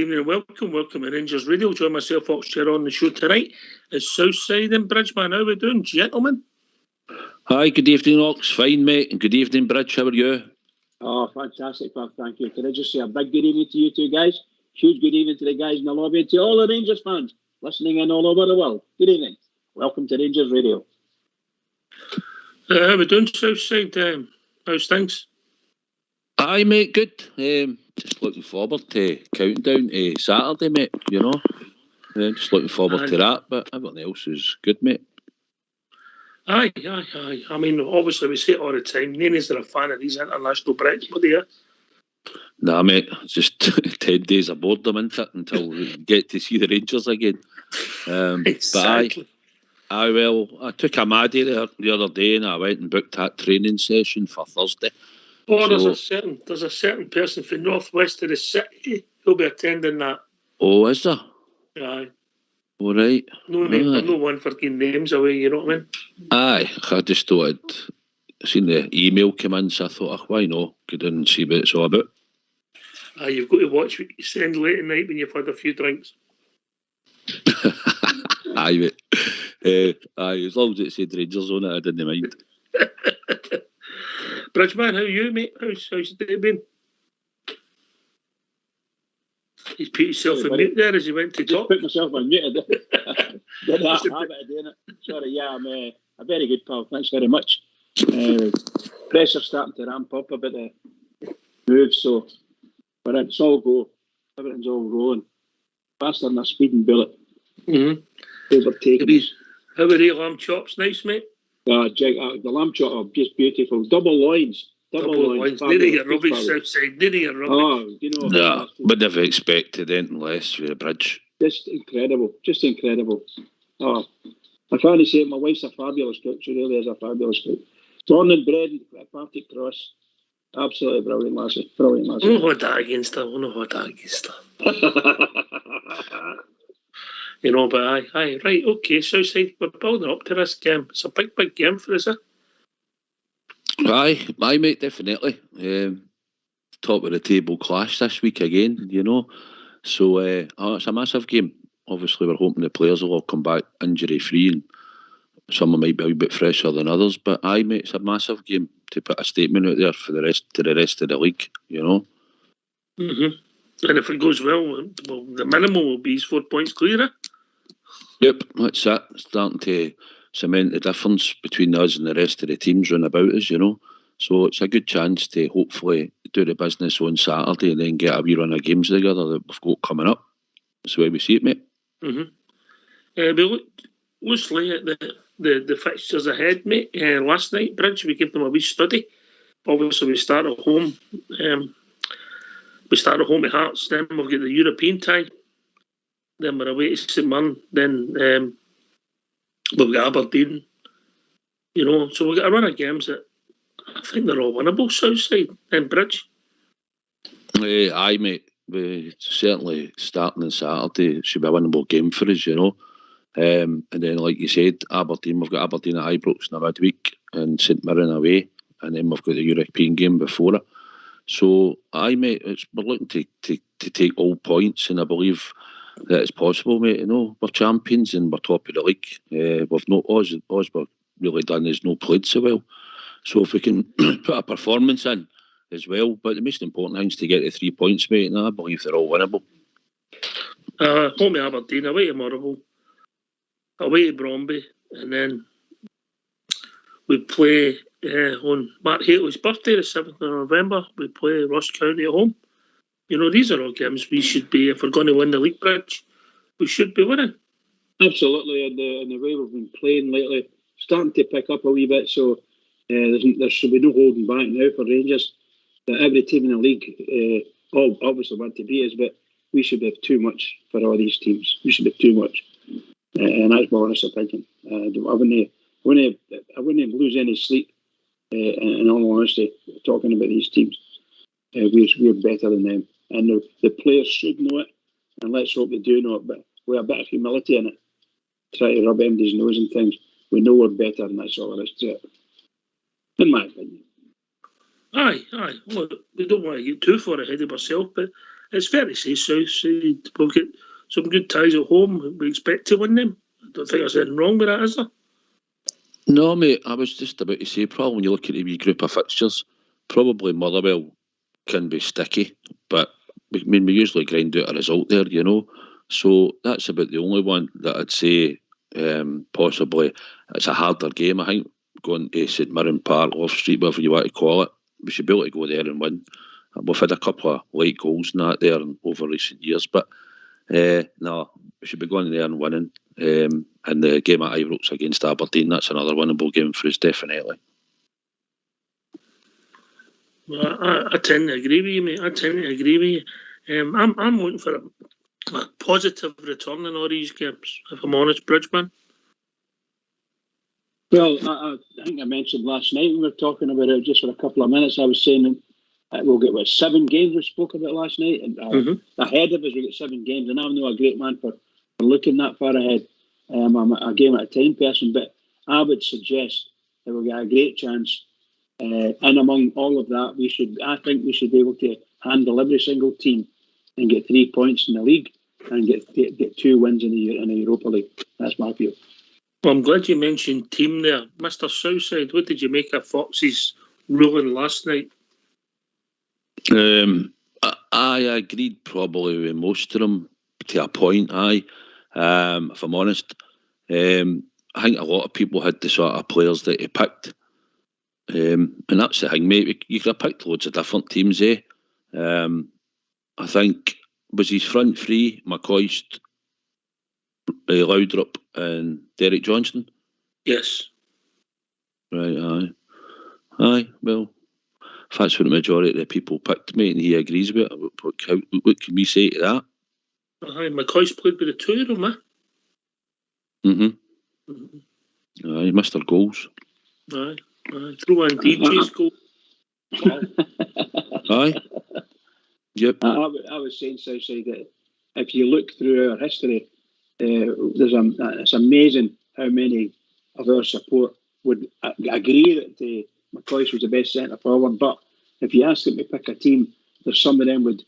evening and welcome to Rangers Radio. Join myself, Foxchair, on the show tonight. It's Southside and Bridgeman. How are we doing, gentlemen? Hi, good evening, Ox. Fine, mate. And good evening, Bridge. How are you? Oh, fantastic, pal. Thank you. Can I just say a big good evening to you two guys? Huge good evening to the guys in the lobby and to all the Rangers fans listening in all over the world. Good evening. Welcome to Rangers Radio. How are we doing, Southside? How's things? Aye, mate, good. Just looking forward to countdown to Saturday, mate, you know. Just looking forward to that, but everything else is good, mate. Aye. I mean, obviously, we say it all the time. Nene's a fan of these international breaks, but they are. Nah, mate, it's just 10 days of boredom, isn't it, until we get to see the Rangers again. Exactly. But I took a Maddie there the other day and I went and booked that training session for Thursday. Oh, there's a certain person from northwest of the city who'll be attending that. Oh, is there? Aye. All right. No, mate, I'm no one for getting names away, you know what I mean? Aye, I just thought I'd seen the email come in, so I thought, why not? Get in and see what it's all about. Aye, you've got to watch what you send late at night when you've had a few drinks. Aye, mate. Aye, as long as it said Rangers on it, I didn't mind. Bridgeman, how are you, mate? How's the day been? He's put himself on mute there as he went to talk. Put myself on mute. Did that habit of doing it. Sorry, yeah, I'm a very good pal. Thanks very much. Pressure's starting to ramp up a bit of move, so but it's all go. Everything's all rolling. Faster than a speeding bullet. Mm-hmm. Overtaking. How are the lamb chops? Nice, mate. The lamb chop are just beautiful. Double loins. Double loins. None of your rubbish outside. None of your rubbish. Oh, you know. No, would never expected anything less with a Bridge. Just incredible. Just incredible. Oh, I can't say it. My wife's a fabulous cook. She really is a fabulous cook. Corn and bread and Partick Cross. Absolutely brilliant, lassie. Brilliant, lassie. I don't hold that against her. You know, but aye, right, okay, Southside, we're building up to this game. It's a big game for us, eh? Aye, mate, definitely. Top of the table clash this week again, you know. So, it's a massive game. Obviously, we're hoping the players will all come back injury-free and some might be a wee bit fresher than others. But aye, mate, it's a massive game to put a statement out there for the rest of the league, you know. Mm-hmm. And if it goes well, the minimum will be 4 points clear, eh? Yep, that's it. Starting to cement the difference between us and the rest of the teams round about us, you know. So it's a good chance to hopefully do the business on Saturday and then get a wee run of games together that we've got coming up. That's the way we see it, mate. Mm-hmm. We looked loosely at the fixtures ahead, mate. Last night, Bridge, we gave them a wee study. Obviously, we start at home. We start at home at Hearts, then we've got the European tie. Then we're away to St Mirren. Then we've got Aberdeen. You know, so we've got a run of games that I think they're all winnable, Southside and Bridge. Aye, mate. We certainly starting on Saturday, it should be a winnable game for us, you know. And then, like you said, Aberdeen, we've got Aberdeen at Ibrox in a midweek and St Mirren away. And then we've got the European game before it. So, aye, mate, we're looking to take all points, and I believe that it's possible, mate. You know, we're champions and we're top of the league. We've no Oz we've really done is no played so well. So if we can put a performance in as well, but the most important thing is to get the 3 points, mate, and I believe they're all winnable. Home to Aberdeen, away to Motherwell, away to Bromby, and then we play on Mark Haley's birthday, the 7th of November. We play Ross County at home. You know, these are all games we should be, if we're going to win the league, Bridge, we should be winning. Absolutely, and the way we've been playing lately, starting to pick up a wee bit, so there should be no holding back now for Rangers. That every team in the league, all obviously want to beat us, but we should have too much for all these teams. We should have too much, and that's my honest opinion. I wouldn't lose any sleep, in all honesty, talking about these teams. We're better than them, and the players should know it, and let's hope they do know it, but with a bit of humility in it. Try to rub MD's nose and things. We know we're better, and that's all there is to it, in my opinion. Aye. Well, we don't want to get too far ahead of ourselves, but it's fair to say Southside will get some good ties at home. We expect to win them. I don't think there's anything wrong with that, is there? No, mate, I was just about to say, probably when you look at the wee group of fixtures, probably Motherwell can be sticky, but we usually grind out a result there, you know. So that's about the only one that I'd say possibly it's a harder game. I think going to St Mirren Park, Off Street, whatever you want to call it, we should be able to go there and win. We've had a couple of late goals and that there over recent years, but no, we should be going there and winning. And the game at Ibrox against Aberdeen, that's another winnable game for us, definitely. Well, I tend to agree with you, mate. I tend to agree with you. I'm looking for a positive return in all these games, if I'm honest, Bridgeman. Well, I think I mentioned last night when we were talking about it just for a couple of minutes. I was saying we'll get 7 games we spoke about last night, and ahead of us we get 7 games. And I'm not a great man for looking that far ahead. I'm a game at a time person, but I would suggest that we'll get a great chance. And among all of that, I think we should be able to handle every single team and get 3 points in the league and get 2 wins in the Europa League. That's my view. Well, I'm glad you mentioned team there. Mr. Southside, what did you make of Fox's ruling last night? I agreed probably with most of them to a point, if I'm honest. I think a lot of people had the sort of players that he picked. And that's the thing, mate. You could have picked loads of different teams, I think, was his front three, McCoist, Laudrup and Derek Johnson? Yes. Right, aye. Well, if that's what the majority of the people picked, mate, and he agrees with it, what can we say to that? Aye, McCoist played with the 2 of them, eh? Aye, Mr. Goals. Aye. Throw in DJ's goal. Aye. Yep. I was saying, Southside, that if you look through our history, it's amazing how many of our support would agree that McCoist was the best centre forward. But if you ask them to pick a team, there's some of them would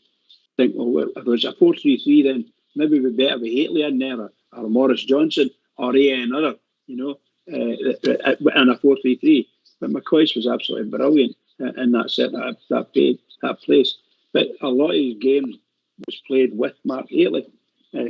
think, well, if it was a 4-3-3, then maybe we'd be better with Haitley in there, or Morris Johnson, or another, you know, in a 4-3-3. But McCoist was absolutely brilliant in that place. But a lot of his games was played with Mark Haitley,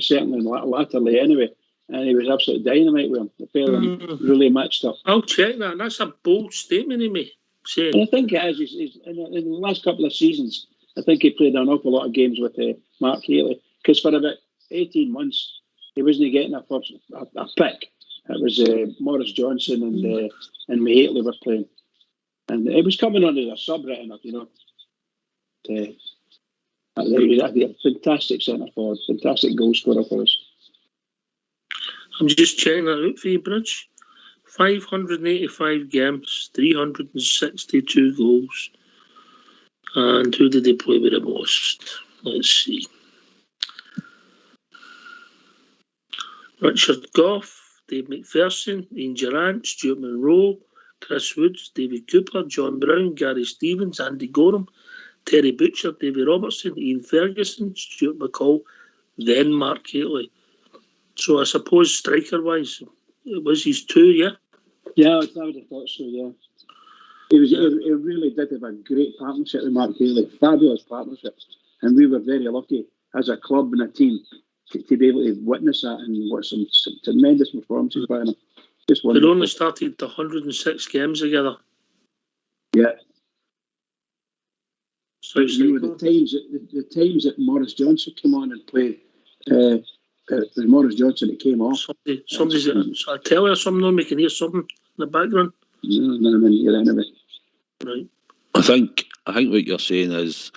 certainly latterly anyway, and he was absolutely dynamite with him. The pair of them really matched up. I'll check that. That's a bold statement of me. And I think it is. In the last couple of seasons, I think he played an awful lot of games with Mark Haitley, because for about 18 months he wasn't getting a pick. It was Morris Johnson and Haitley were playing, and it was coming on as a sub-retina, you know. A fantastic centre forward, fantastic goal scorer for us. I'm just checking that out for you, Bridge. 585 games, 362 goals. And who did they play with the most? Let's see. Richard Gough, Dave McPherson, Ian Durrant, Stuart Monroe, Chris Woods, David Cooper, John Brown, Gary Stevens, Andy Gorham, Terry Butcher, David Robertson, Ian Ferguson, Stuart McCall, then Mark Haitley. So I suppose striker-wise, it was his 2, yeah? Yeah, I would have thought so, yeah. He really did have a great partnership with Mark Haitley, fabulous partnership. And we were very lucky as a club and a team to be able to witness that and watch some tremendous performances by him. They'd only started 106 games together. Yeah. So the times that Morris Johnson came on and played, it was Morris Johnson that came off. Somebody's I tell you something, we can hear something in the background. No, anyway. Right. I think what you're saying is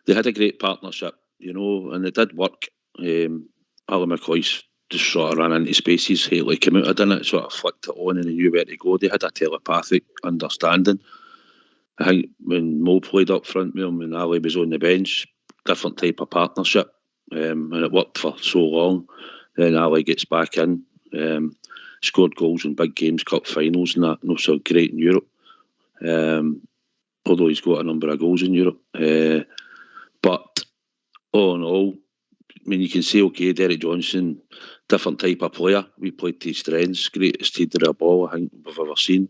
they had a great partnership, you know, and it did work. Alan McCoist just sort of ran into spaces. Haitley came out, I didn't sort of flicked it on and they knew where to go. They had a telepathic understanding. I think when Mo played up front with him and Ali was on the bench, different type of partnership, and it worked for so long. Then Ali gets back in, scored goals in big games, cup finals and that, not so great in Europe. Although he's got a number of goals in Europe. But Oh no. I mean, you can say, okay, Derek Johnson, different type of player. We played to his strengths, greatest header of the ball I think we've ever seen.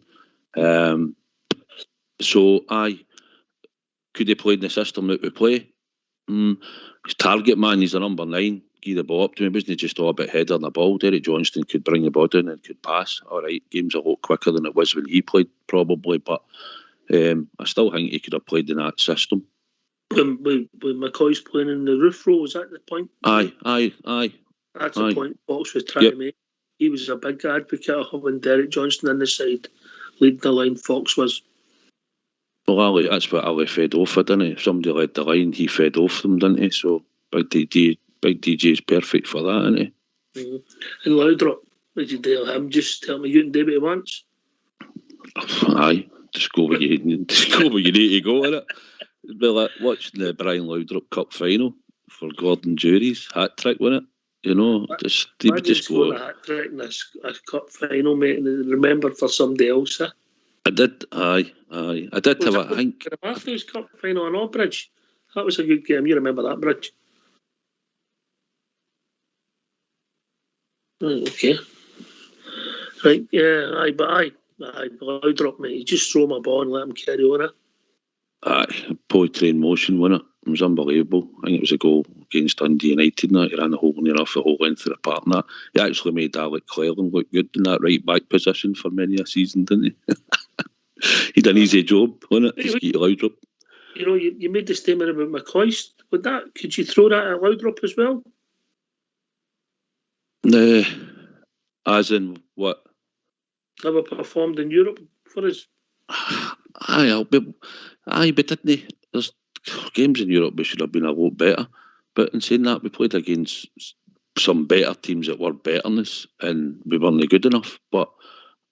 So, could he play in the system that we play? His target man, he's a number 9. Give the ball up to him. Wasn't he just all about heading the ball? Derek Johnston could bring the ball down and could pass. All right, game's a lot quicker than it was when he played, probably, but I still think he could have played in that system. When McCoy's playing in the roof row, was that the point? Aye. That's the point Fox was trying to make. He was a big advocate of having Derek Johnson in the side, leading the line. Fox was. Well, Ali, that's what Ali fed off of, didn't he? If somebody led the line, he fed off them, didn't he? So Big DJ is perfect for that, isn't he? And Laudrup, would you tell him? Just tell me you can do what he wants. Aye, just go where you need to go, innit? Well, like watching the Brian Laudrup Cup final for Gordon Jury's hat trick, wasn't it? You know, just go. A hat trick in a cup final, mate, and remember for somebody else. I did, aye. I did have a think. The Matthews Cup final in Albridge. That was a good game. You remember that, Bridge? Okay. Right, yeah, but Laudrup, mate. You just throw my ball and let him carry on it. Aye, poetry in motion, wasn't it? It was unbelievable. I think it was a goal against Dundee United. He ran the whole near off the whole length of the park. And that he actually made Alec Cleland look good in that right back position for many a season, didn't he? He done an easy job, wasn't it? Just get Laudrup. You know, you made the statement about McCoy. Could you throw that at Laudrup as well? As in what? Never performed in Europe for us. Aye, but didn't he? There's games in Europe we should have been a lot better. But in saying that, we played against some better teams that were better than us, and we weren't good enough. But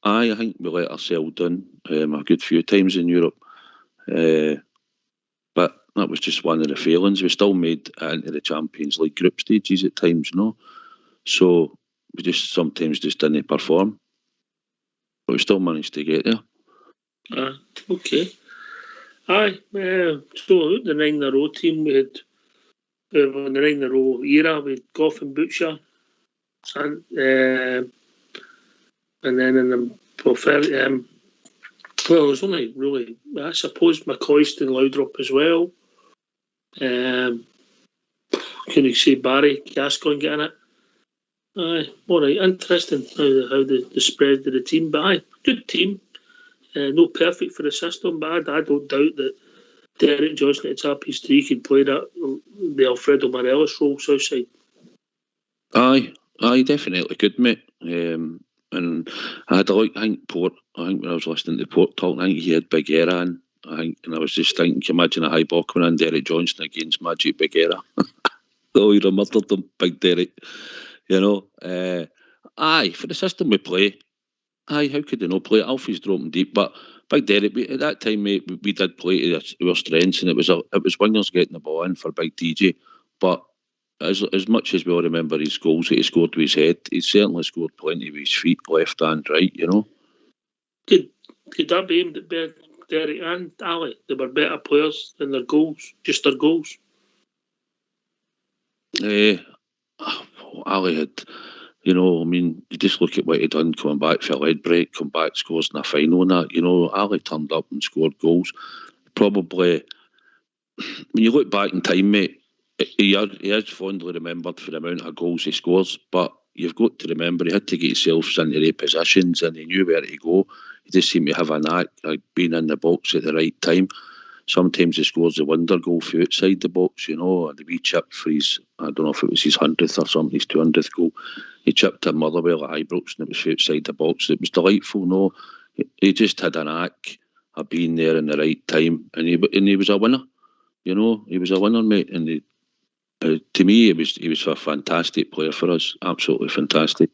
I think we let ourselves down a good few times in Europe. But that was just one of the failings. We still made it into the Champions League group stages at times, you know. So we just sometimes just didn't perform. But we still managed to get there. Okay. Aye. So the 9 in a row team, we had in the 9 in a row era, we had Goff and Butcher. And then in the well, it was only really, I suppose, McCoy and Laudrup as well. Can you see Barry Gascoigne getting it? Aye, all right, interesting how the spread of the team, but aye, good team. No perfect for the system, but I don't doubt that Derek Johnson at top his 3 could play the Alfredo Morelos role southside. Aye, definitely could, mate. And I think Port. I think when I was listening to Port talk, I think he had Big Era in. And I was just thinking, can you imagine a high ball coming in, Derek Johnson against Magic Big Era? Oh, he'd have murdered them, Big Derek. You know, aye, for the system we play, aye, how could they not play? Alfie's dropping deep, but Big Derek, at that time, mate, we did play to our strengths, and it was wingers getting the ball in for Big DJ. But as much as we all remember his goals that he scored with his head, he certainly scored plenty with his feet, left and right, you know. Could that be aimed at Derek and Ali? They were better players than their goals, just their goals. Ali had, you know, I mean, you just look at what he done coming back for a lead break, come back, scores in a final and that, you know, Ali turned up and scored goals. Probably, when you look back in time, mate, he is fondly remembered for the amount of goals he scores, but you've got to remember he had to get himself into the positions and he knew where to go. He just seemed to have a knack of being in the box at the right time. Sometimes he scores a wonder goal for outside the box, you know, the wee chip for his, I don't know if it was his 100th or something, his 200th goal. He chipped at Motherwell at Ibrox and it was outside the box. It was delightful, no. He just had a knack of being there in the right time, and he was a winner, you know. He was a winner, mate, and to me, he was a fantastic player for us, absolutely fantastic.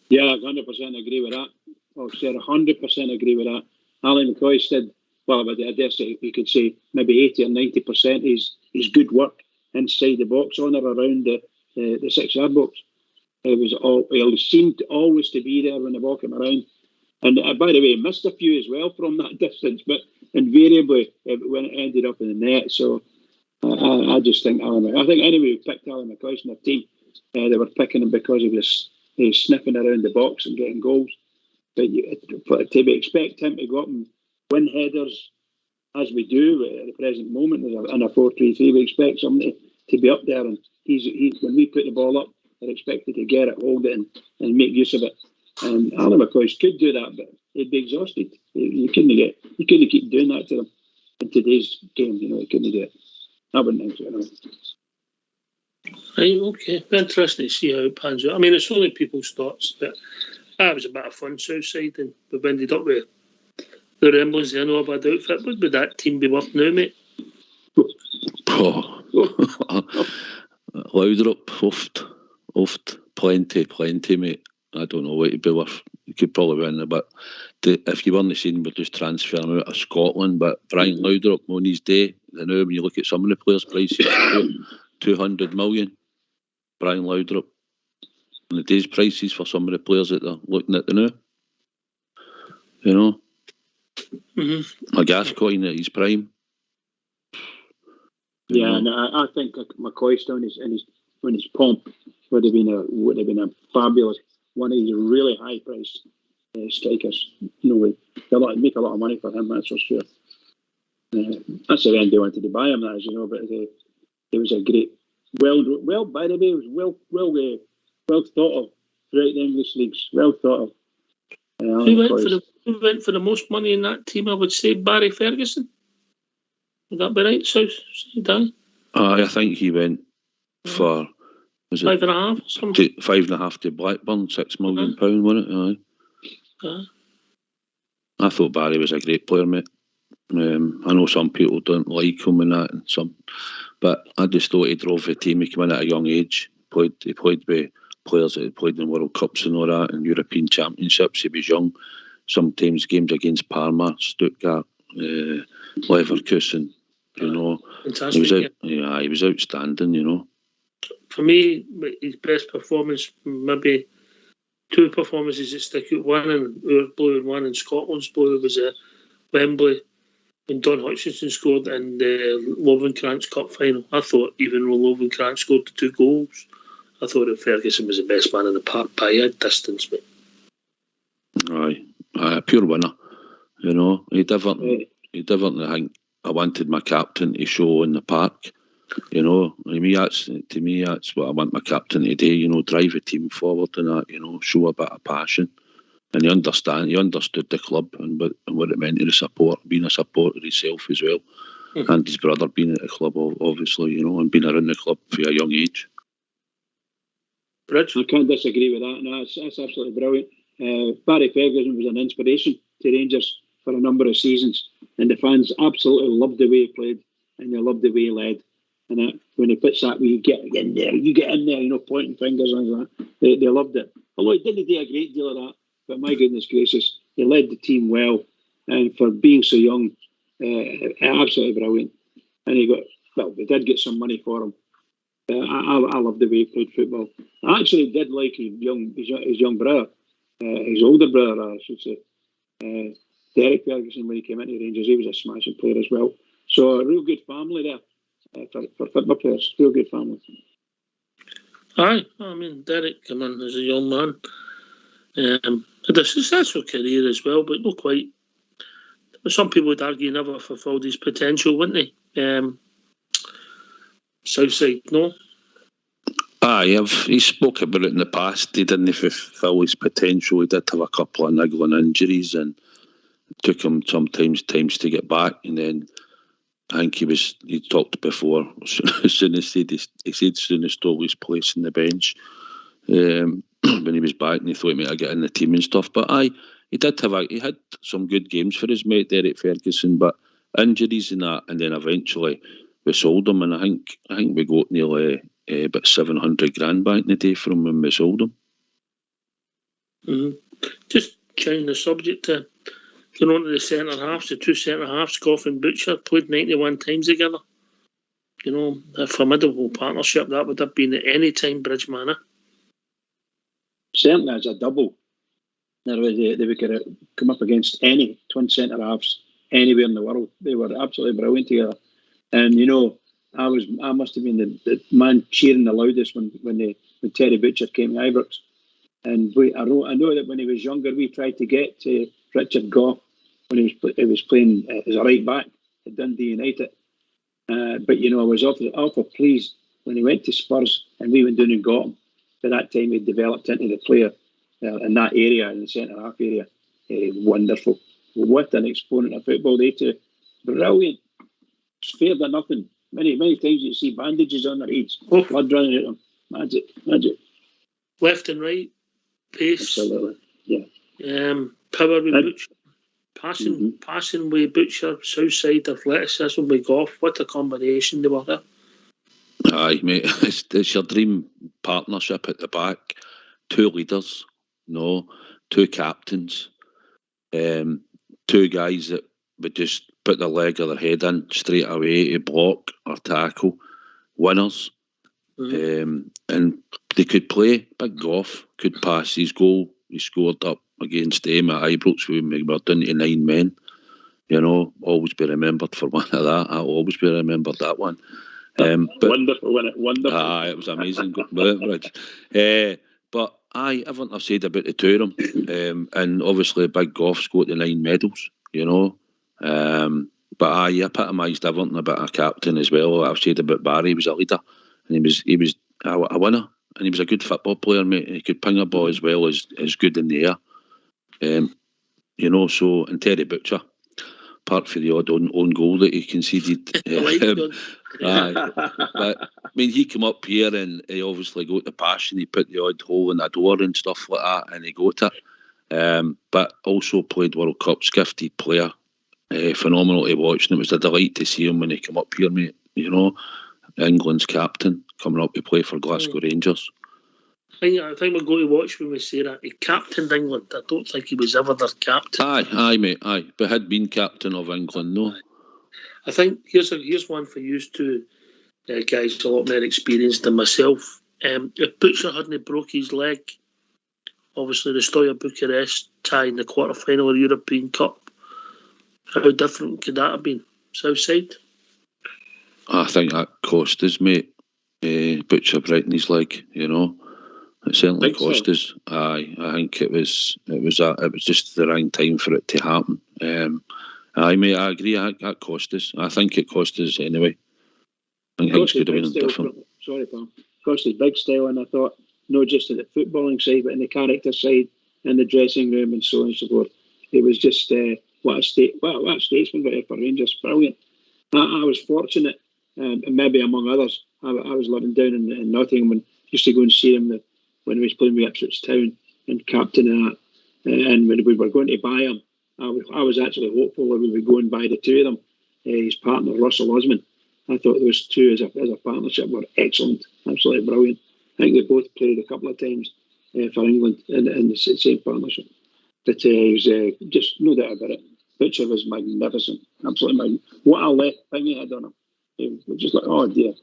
Yeah, I 100% agree with that. Oh, sir, 100% agree with that. Ali McCoy said, well, I dare say you could say maybe 80 or 90% is good work inside the box, on or around the 6-yard box. He seemed always to be there when the ball came around. And by the way, he missed a few as well from that distance, but invariably when it ended up in the net. So I just think I think anybody who picked Alan McCoy in their team, they were picking him because he was sniffing around the box and getting goals. But to expect him to go up and win headers, as we do at the present moment in a 4-3-3, we expect somebody to be up there, and he's when we put the ball up, they're expected to get it, hold it, and make use of it. And Alan McCoy could do that, but he'd be exhausted. You couldn't keep doing that to them in today's game. He couldn't do it. I wouldn't think so. Right, okay. Interesting to see how it pans out. I mean, it's only people's thoughts, but that was a bit of fun Southside, and we've ended up with the Ramblings. I know a bad outfit. What would that team be worth now, mate? Laudrup, oft, plenty, mate. I don't know what it'd be worth. You could probably win it, but if you weren't seen, we're just transferring him out of Scotland. But Brian Laudrup on his day, I know when you look at some of the players' prices, 200 million. Brian Laudrup. And the day's prices for some of the players that they're looking at the now. A Gascoigne at his prime. And I think McCoy still in his pomp would have been a fabulous one of these really high priced strikers. No way, they'll make a lot of money for him. That's for sure. That's the end they wanted to buy him, as you know. But it was a great, well. By the way, it was well thought of throughout the English leagues. Well thought of. Who went for the most money in that team? I would say Barry Ferguson. Would that be right, Dan? I think he went for, was it 5.5 or something? 5.5 to Blackburn, £6 million, wasn't it? I thought Barry was a great player, mate. I know some people don't like him and that, but I just thought he drove the team. He came in at a young age. He played with players that had played in World Cups and all that, and European Championships. He was young. Sometimes games against Parma, Stuttgart, Leverkusen. Fantastic. He was outstanding. For me, his best performance, maybe two performances that stick out. One in our blue and one in Scotland's blue was at Wembley when Don Hutchinson scored in the Lovenkrantz Cup final. I thought even though Lovenkrantz scored the 2 goals, I thought that Ferguson was the best man in the park by a distance, mate. Aye, a pure winner. He definitely. I think I wanted my captain to show in the park. To me, that's what I want my captain to do. Drive a team forward and that. Show a bit of passion. And he understood the club and what it meant to the support, being a supporter himself as well, and his brother being at the club, obviously, and being around the club for a young age. Rich, I can't disagree with that. No, that's absolutely brilliant. Barry Ferguson was an inspiration to Rangers for a number of seasons, and the fans absolutely loved the way he played, and they loved the way he led. And when he puts that, you get in there, pointing fingers and like that. They loved it. Although he didn't do a great deal of that, but my goodness gracious, he led the team well, and for being so young, absolutely brilliant. And they did get some money for him. I love the way he played football. I actually did like his young brother, his older brother, I should say, Derek Ferguson, when he came into Rangers. He was a smashing player as well. So a real good family there for football players. Real good family. Aye, I mean, Derek came in as a young man. Had a successful career as well, but not quite. Some people would argue he never fulfilled his potential, wouldn't he? Southside, no? Aye, he spoke about it in the past. He didn't fulfill his potential. He did have a couple of niggling injuries, and it took him sometimes times to get back. And then I think he talked before, as soon as he stole his place in the bench when he was back, and he thought he might get in the team and stuff. But aye, he had some good games for his mate Derek Ferguson, but injuries and that, and then eventually we sold him, and I think we got nearly about 700 grand back in the day from when we sold him. Mm-hmm. Just changing the subject to going on to the centre halves, the 2 centre halves, Goff and Butcher played 91 times together. A formidable partnership that would have been at any time, Bridgeman. Certainly as a double. They would come up against any twin centre halves anywhere in the world. They were absolutely brilliant together. And I must have been the man cheering the loudest when Terry Butcher came to Ibrox. And I know that when he was younger, we tried to get to Richard Gough when he was playing as a right back at Dundee United. But I was awful pleased when he went to Spurs and we went down and got him. By that time, he developed into the player in that area, in the centre half area. Wonderful. What an exponent of football, they two. Brilliant. Spared to nothing. Many times you see bandages on their heads, blood running out of them. Magic. Left and right, pace. Absolutely. Yeah. Power with Butcher. Passing with Butcher, south side athleticism with Gough. What a combination they were there. Aye, mate, it's your dream partnership at the back. 2 leaders, no, 2 captains, 2 guys that would just put their leg or their head in straight away to block or tackle. Winners. And they could play. Big Gough could pass his goal. He scored up against them at Ibrox when we were down to 9 men. Always be remembered for one of that. I'll always be remembered that one. But, wonderful, wasn't it? Wonderful. It was amazing. But everything I've said about the 2 of them, and obviously Big Gough's got the 9 medals, But he epitomised everything about a captain as well. I've said about Barry, he was a leader, and he was a winner, and he was a good football player, mate. He could ping a ball as well as good in the air. So, and Terry Butcher, apart from the odd own goal that he conceded. But he came up here and he obviously got the passion. He put the odd hole in the door and stuff like that, and he got it. But also played World Cups, gifted player, phenomenal to watch. And it was a delight to see him when he came up here, mate. England's captain coming up to play for Glasgow Rangers. I think we're going to watch when we say that. He captained England. I don't think he was ever their captain. Aye, mate, aye. But had been captain of England, no. I think here's one for you two guys, a lot more experienced than myself. If Butcher hadn't broke his leg, obviously the Steaua Bucharest tie in the quarter-final of the European Cup, how different could that have been? Southside? I think that cost us, mate. Butcher breaking his leg, It certainly cost us. Aye, I think it was just the wrong time for it to happen. Aye, mate, I agree. That cost us. I think it cost us anyway. I think things could have been different. Sorry, pal. Cost us big style, and I thought not just in the footballing side, but in the character side, in the dressing room, and so on and so forth. It was just what a statesman for Rangers. Brilliant. I was fortunate, and maybe among others, I was living down in Nottingham and used to go and see him when he was playing with Ipswich Town and captain of that. And when we were going to buy him, I was actually hopeful that we would go and buy the 2 of them. His partner, Russell Osman. I thought those 2 as a partnership were excellent, absolutely brilliant. I think they both played a couple of times for England in the same partnership. But he was just no doubt about it. Butcher was magnificent, absolutely magnificent. What a left thing he had on him. It was just like, oh dear.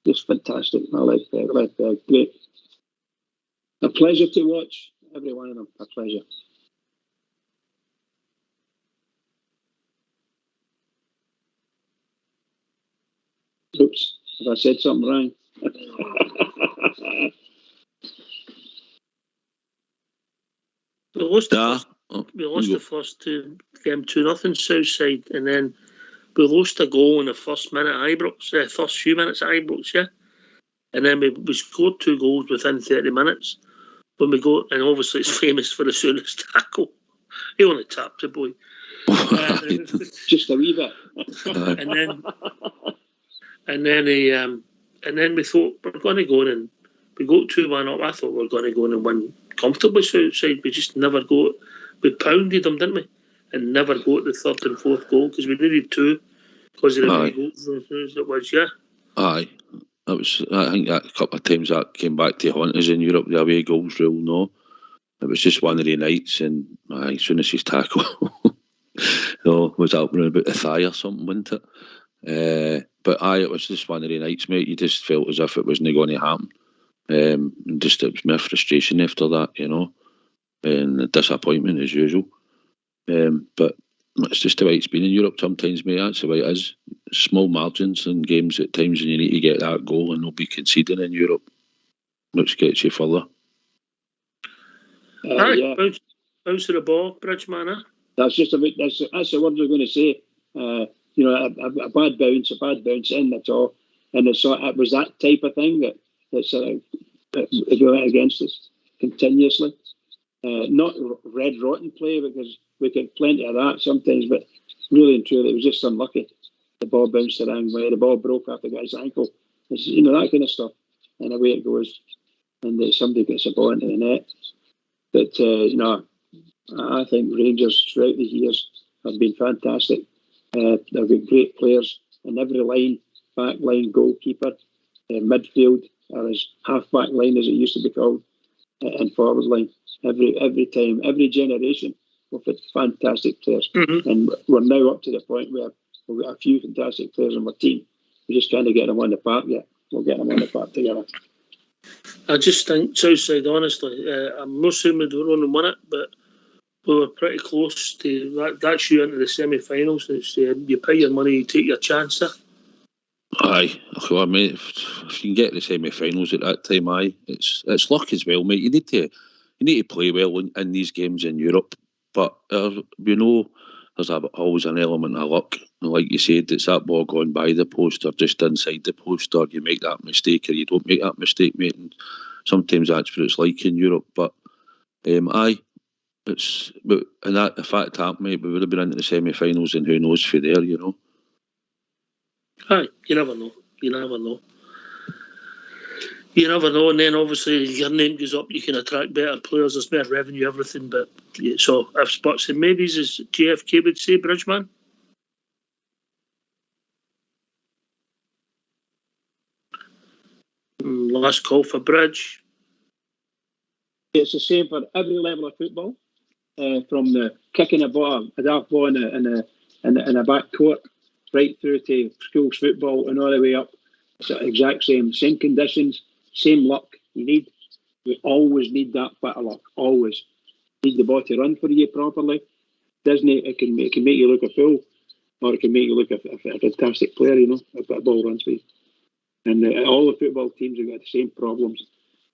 Just fantastic. I like that. Great. A pleasure to watch. Every one of them. A pleasure. Oops. Have I said something wrong? We lost the first 2 game 2-0 Southside, and then we lost a goal in the first minute at Ibrox, first few minutes at Ibrox, yeah. And then we scored 2 goals within 30 minutes. When we go, and obviously it's famous for the soonest tackle. He only tapped the boy. Just a wee bit. and then we thought we're going to go in, and we got 2-1 up. I thought we were going to go in and win comfortably Southside. We just never got. We pounded them, didn't we? And never got the 3rd and 4th goal because we needed 2 because of the many goals it was, yeah. Aye. I think that a couple of times that came back to haunt us in Europe, the away goals rule, no. It was just one of the nights, and as soon as his tackle was up around about the thigh or something, wasn't it? But it was just one of the nights, mate. You just felt as if it wasn't going to happen. It was my frustration after that, and the disappointment as usual. But It's just the way it's been in Europe sometimes, mate. That's the way it is. Small margins in games at times, and you need to get that goal and not be conceding in Europe, which gets you further. Yeah. Bounce to the ball, Bridgeman. That's just that's the word I was going to say. You know, a bad bounce in, that's all. And it was that type of thing that went against us continuously. Not red rotten play, because we get plenty of that sometimes, but really and truly it was just unlucky. The ball bounced the wrong way, the ball broke off the guy's ankle. It's, you know, that kind of stuff. And away it goes. And somebody gets a ball into the net. But, you know, I think Rangers throughout the years have been fantastic. They've got great players in every line, back line, goalkeeper, midfield, or as half-back line as it used to be called, and forward line. Every time, every generation, we've had fantastic players. Mm-hmm. And we're now up to the point where we've got a few fantastic players on our team. We're just trying to get them on the park yet. We'll get them on the park together. I just think, Southside, honestly, I'm not saying we don't want to win it, but we were pretty close to that's you into the semi-finals. It's you pay your money, you take your chance there. Aye, well, mate, if you can get to the semi-finals at that time, it's luck as well, mate. You need to play well in these games in Europe, but you know, there's always an element of luck. And like you said, it's that ball going by the post or just inside the post, or you make that mistake or you don't make that mistake, mate. And sometimes that's what it's like in Europe. But and that if that happened, mate, we would have been into the semi-finals, and who knows for there, you know. Aye, you never know. You never know, and then obviously your name goes up, you can attract better players, there's better revenue, everything. But yeah, so if spots and maybes, as JFK would say, Bridgeman. Last call for Bridge. It's the same for every level of football, from the kicking a daft ball in a back court, right through to schools football and all the way up. It's the exact same conditions, same luck you always need that bit of luck, always. Need the ball to run for you properly. It can make you look a fool, or it can make you look a fantastic player, you know, if that ball runs for you. And all the football teams have got the same problems.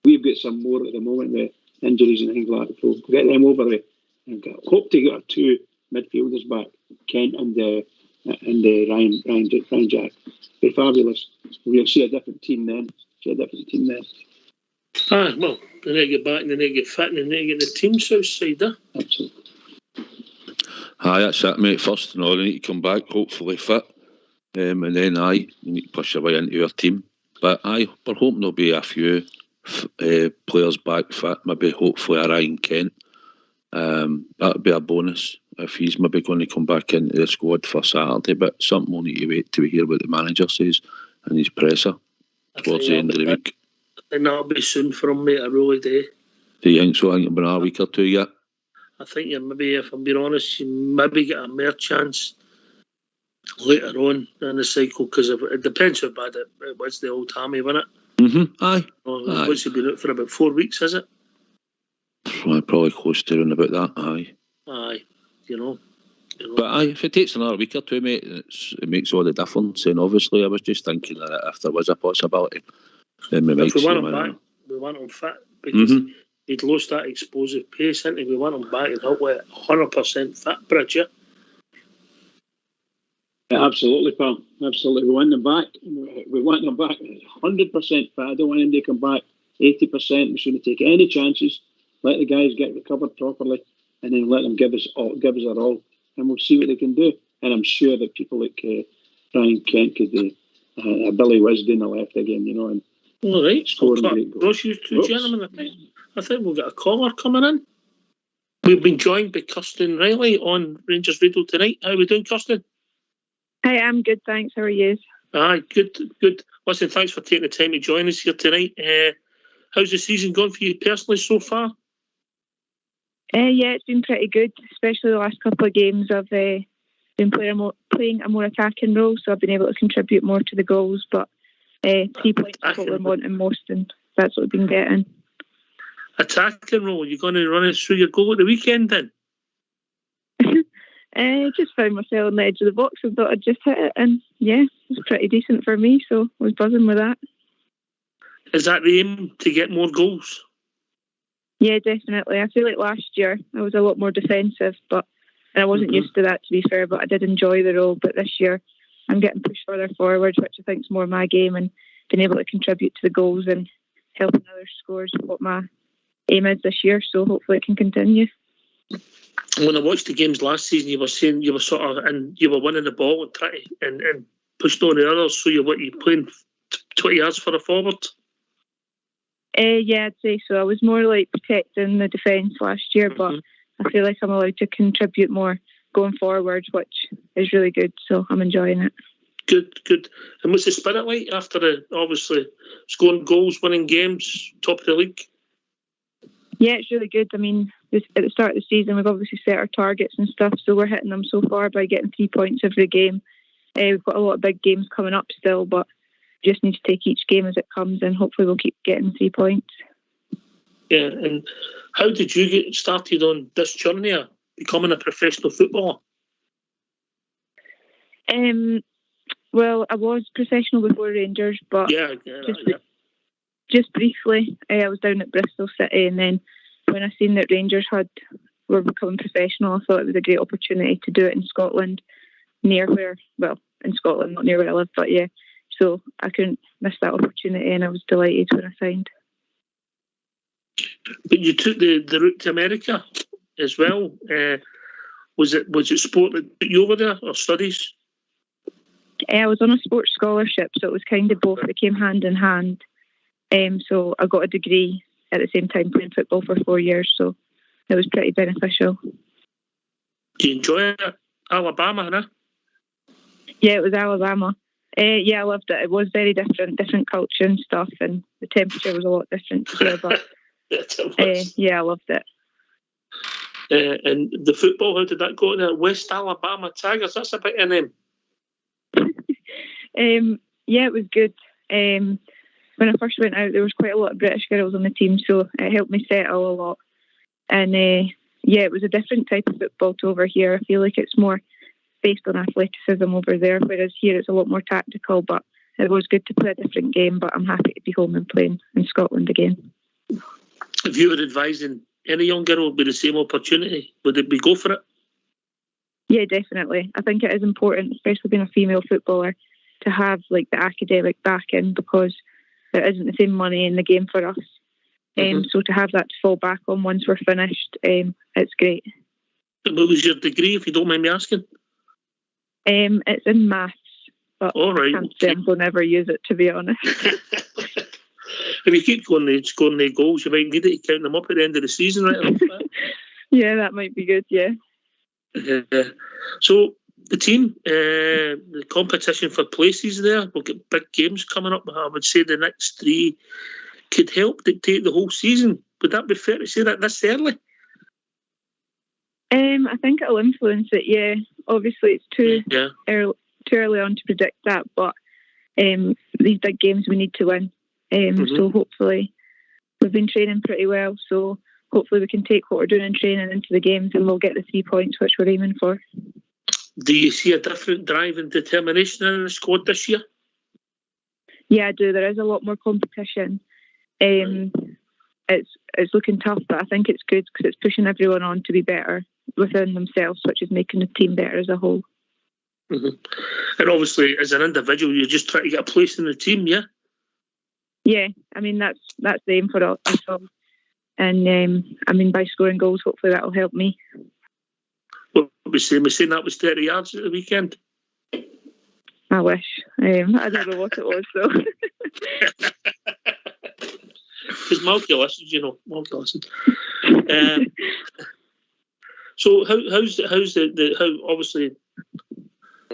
We've got some more at the moment with injuries and things like that. So get them over there and hope to get our two midfielders back, Kent and Ryan Jack. They're fabulous. We'll see a different team then. Well, they need to get back and they need to get fit and they need to get the team Southside there. Absolutely. Aye, that's it, mate. First and all, they need to come back, hopefully fit. And then, you need to push your way into your team. But, we're hoping there'll be a few players back fit. Maybe, hopefully, a Ryan Kent. That would be a bonus if he's maybe going to come back into the squad for Saturday. But something we'll need to wait till we hear what the manager says in his presser towards the end of the week. I think that'll be soon for him, mate. I really do. Do you think so? I think it'll be a week or two yet. I think maybe, if I'm being honest, you maybe get a mere chance later on in the cycle, because it depends how bad it was, the old hammy, wasn't it? Mm-hmm. Aye. What's he been out for, about 4 weeks, is it? Well, probably close to around about that, Aye, you know. But if it takes another week or two, mate, it makes all the difference. And obviously, I was just thinking that if there was a possibility, then we might see him back. We want him fit, because he'd lost that explosive pace, and we want him back and hopefully 100% fit, Bridget. Yeah, absolutely, pal. Absolutely. We want them back. We want them back 100% fit. I don't want him to come back 80%. We shouldn't take any chances. Let the guys get recovered properly, and then let them give us our all, and we'll see what they can do. And I'm sure that people like Ryan Kent could do. Billy Wisden left again, you know. And all right. Those you two gentlemen, I think we'll get a caller coming in. We've been joined by Kirsty Riley on Rangers Radio tonight. How are we doing, Kirsty? Hi, I'm good, thanks. How are you? Aye, good. Listen, thanks for taking the time to join us here tonight. How's the season gone for you personally so far? Yeah, it's been pretty good, especially the last couple of games. I've been playing a more attacking role, so I've been able to contribute more to the goals, but 3 points is what we're wanting most, and that's what we've been getting. Attacking role? You're going to run us through your goal at the weekend then? Just found myself on the edge of the box and thought I'd just hit it, and yeah, it was pretty decent for me, so I was buzzing with that. Is that the aim, to get more goals? Yeah, definitely. I feel like last year I was a lot more defensive, and I wasn't used to that, to be fair, but I did enjoy the role. But this year I'm getting pushed further forward, which I think is more my game, and being able to contribute to the goals and helping others score is what my aim is this year, so hopefully it can continue. When I watched the games last season, you were saying you were sort of, and you were winning the ball and trying and pushed on the others. So you playing 20 yards for a forward. Yeah, I'd say so. I was more like protecting the defence last year, but I feel like I'm allowed to contribute more going forward, which is really good. So I'm enjoying it. Good. And what's the spirit like after obviously scoring goals, winning games, top of the league? Yeah, it's really good. I mean, at the start of the season, we've obviously set our targets and stuff, so we're hitting them so far by getting 3 points every game. We've got a lot of big games coming up still, but just need to take each game as it comes, and hopefully we'll keep getting 3 points. Yeah, and how did you get started on this journey of becoming a professional footballer? Well, I was professional before Rangers, but just briefly. I was down at Bristol City, and then when I seen that Rangers were becoming professional, I thought it was a great opportunity to do it in Scotland, in Scotland, not near where I live, but yeah. So I couldn't miss that opportunity, and I was delighted when I signed. But you took the route to America as well. Was it sport that took you over there, or studies? I was on a sports scholarship, so it was kind of both. It came hand in hand. So I got a degree at the same time playing football for 4 years, so it was pretty beneficial. Do you enjoy it? Alabama, huh? Yeah, it was Alabama. Yeah, I loved it. It was very different culture and stuff, and the temperature was a lot different here, but yeah, I loved it. And the football, how did that go? The West Alabama Tigers, that's a bit in them. Yeah, it was good. When I first went out, there was quite a lot of British girls on the team, so it helped me settle a lot. And yeah, it was a different type of football to over here. I feel like it's more based on athleticism over there, whereas here it's a lot more tactical. But it was good to play a different game, but I'm happy to be home and playing in Scotland again. If you were advising any young girl with the same opportunity, would it be go for it? Yeah, definitely. I think it is important, especially being a female footballer, to have like the academic backing, because there isn't the same money in the game for us. So to have that to fall back on once we're finished, it's great. What was your degree, if you don't mind me asking? It's in maths, but right, I can't say I'm going to ever use it, to be honest. If you keep scoring the goals, you might need it to count them up at the end of the season, right? Yeah, that might be good, yeah. So the team, the competition for places there, we'll get big games coming up. I would say the next 3 could help dictate the whole season. Would that be fair to say that this early? I think it'll influence it, yeah. Obviously, it's too early on to predict that, but these big games we need to win. So hopefully, we've been training pretty well, so hopefully we can take what we're doing in training into the games, and we'll get the 3 points which we're aiming for. Do you see a different drive and determination in the squad this year? Yeah, I do. There is a lot more competition. It's looking tough, but I think it's good because it's pushing everyone on to be better within themselves, which is making the team better as a whole. And obviously, as an individual, you're just trying to get a place in the team, yeah? Yeah, I mean, that's the aim for us all. And I mean, by scoring goals, hopefully that'll help me. Well, we're saying that was 30 yards at the weekend. I wish. I don't know what it was, though. Because Malky listens, Malky listens. So how obviously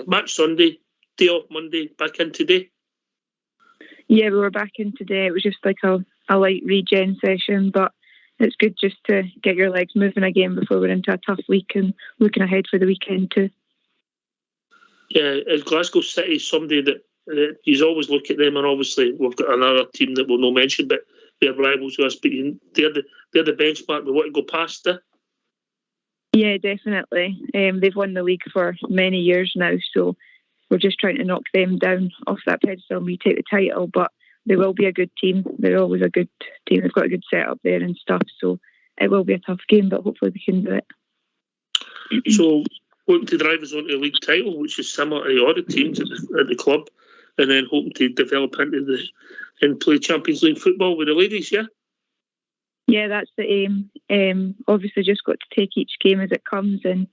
match Sunday, day off Monday, back in today? Yeah, we were back in today. It was just like a light regen session, but it's good just to get your legs moving again before we're into a tough week and looking ahead for the weekend too. Yeah, as Glasgow City, somebody that you always look at them, and obviously we've got another team that we'll not mention, but they're rivals to us, but they're the benchmark we want to go past it. Yeah, definitely. They've won the league for many years now, so we're just trying to knock them down off that pedestal and retake the title. But they will be a good team. They're always a good team. They've got a good setup there and stuff, so it will be a tough game, but hopefully we can do it. So, hoping to drive us onto the league title, which is similar to other teams at the club, and then hoping to develop into and play Champions League football with the ladies, yeah? Yeah, that's the aim. Obviously, just got to take each game as it comes, and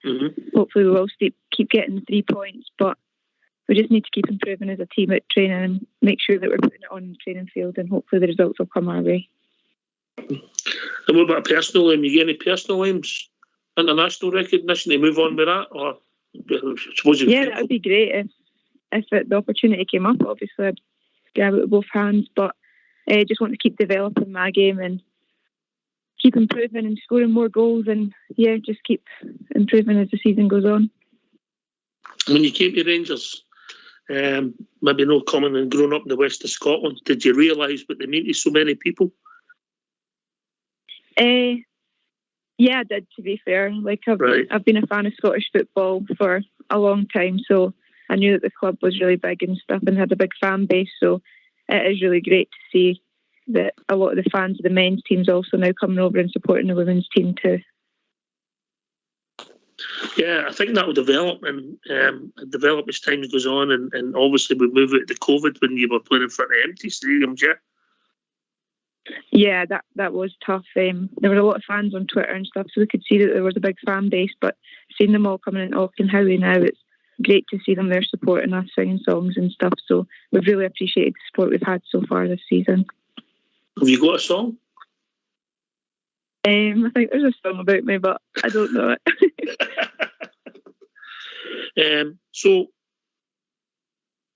hopefully we will keep getting the 3 points, but we just need to keep improving as a team at training and make sure that we're putting it on the training field, and hopefully the results will come our way. And what about a personal aim? You get any personal aims? International recognition to move on with that? Or yeah, that would be great if the opportunity came up. Obviously, I'd grab it with both hands, but I just want to keep developing my game and keep improving and scoring more goals, and yeah, just keep improving as the season goes on. When you came to Rangers, maybe not coming and growing up in the west of Scotland, did you realise what they mean to so many people? Yeah, I did, to be fair. Like I've been a fan of Scottish football for a long time, so I knew that the club was really big and stuff and had a big fan base, so it is really great to see that a lot of the fans of the men's teams also now coming over and supporting the women's team too. Yeah, I think that will develop and develop as time goes on, and obviously we move out to COVID when you were playing in front of empty stadiums, yeah? Yeah, that was tough. There were a lot of fans on Twitter and stuff, so we could see that there was a big fan base, but seeing them all coming in Auchenhowie now, it's great to see them there supporting us, singing songs and stuff, so we've really appreciated the support we've had so far this season. Have you got a song? I think there's a song about me, but I don't know it. So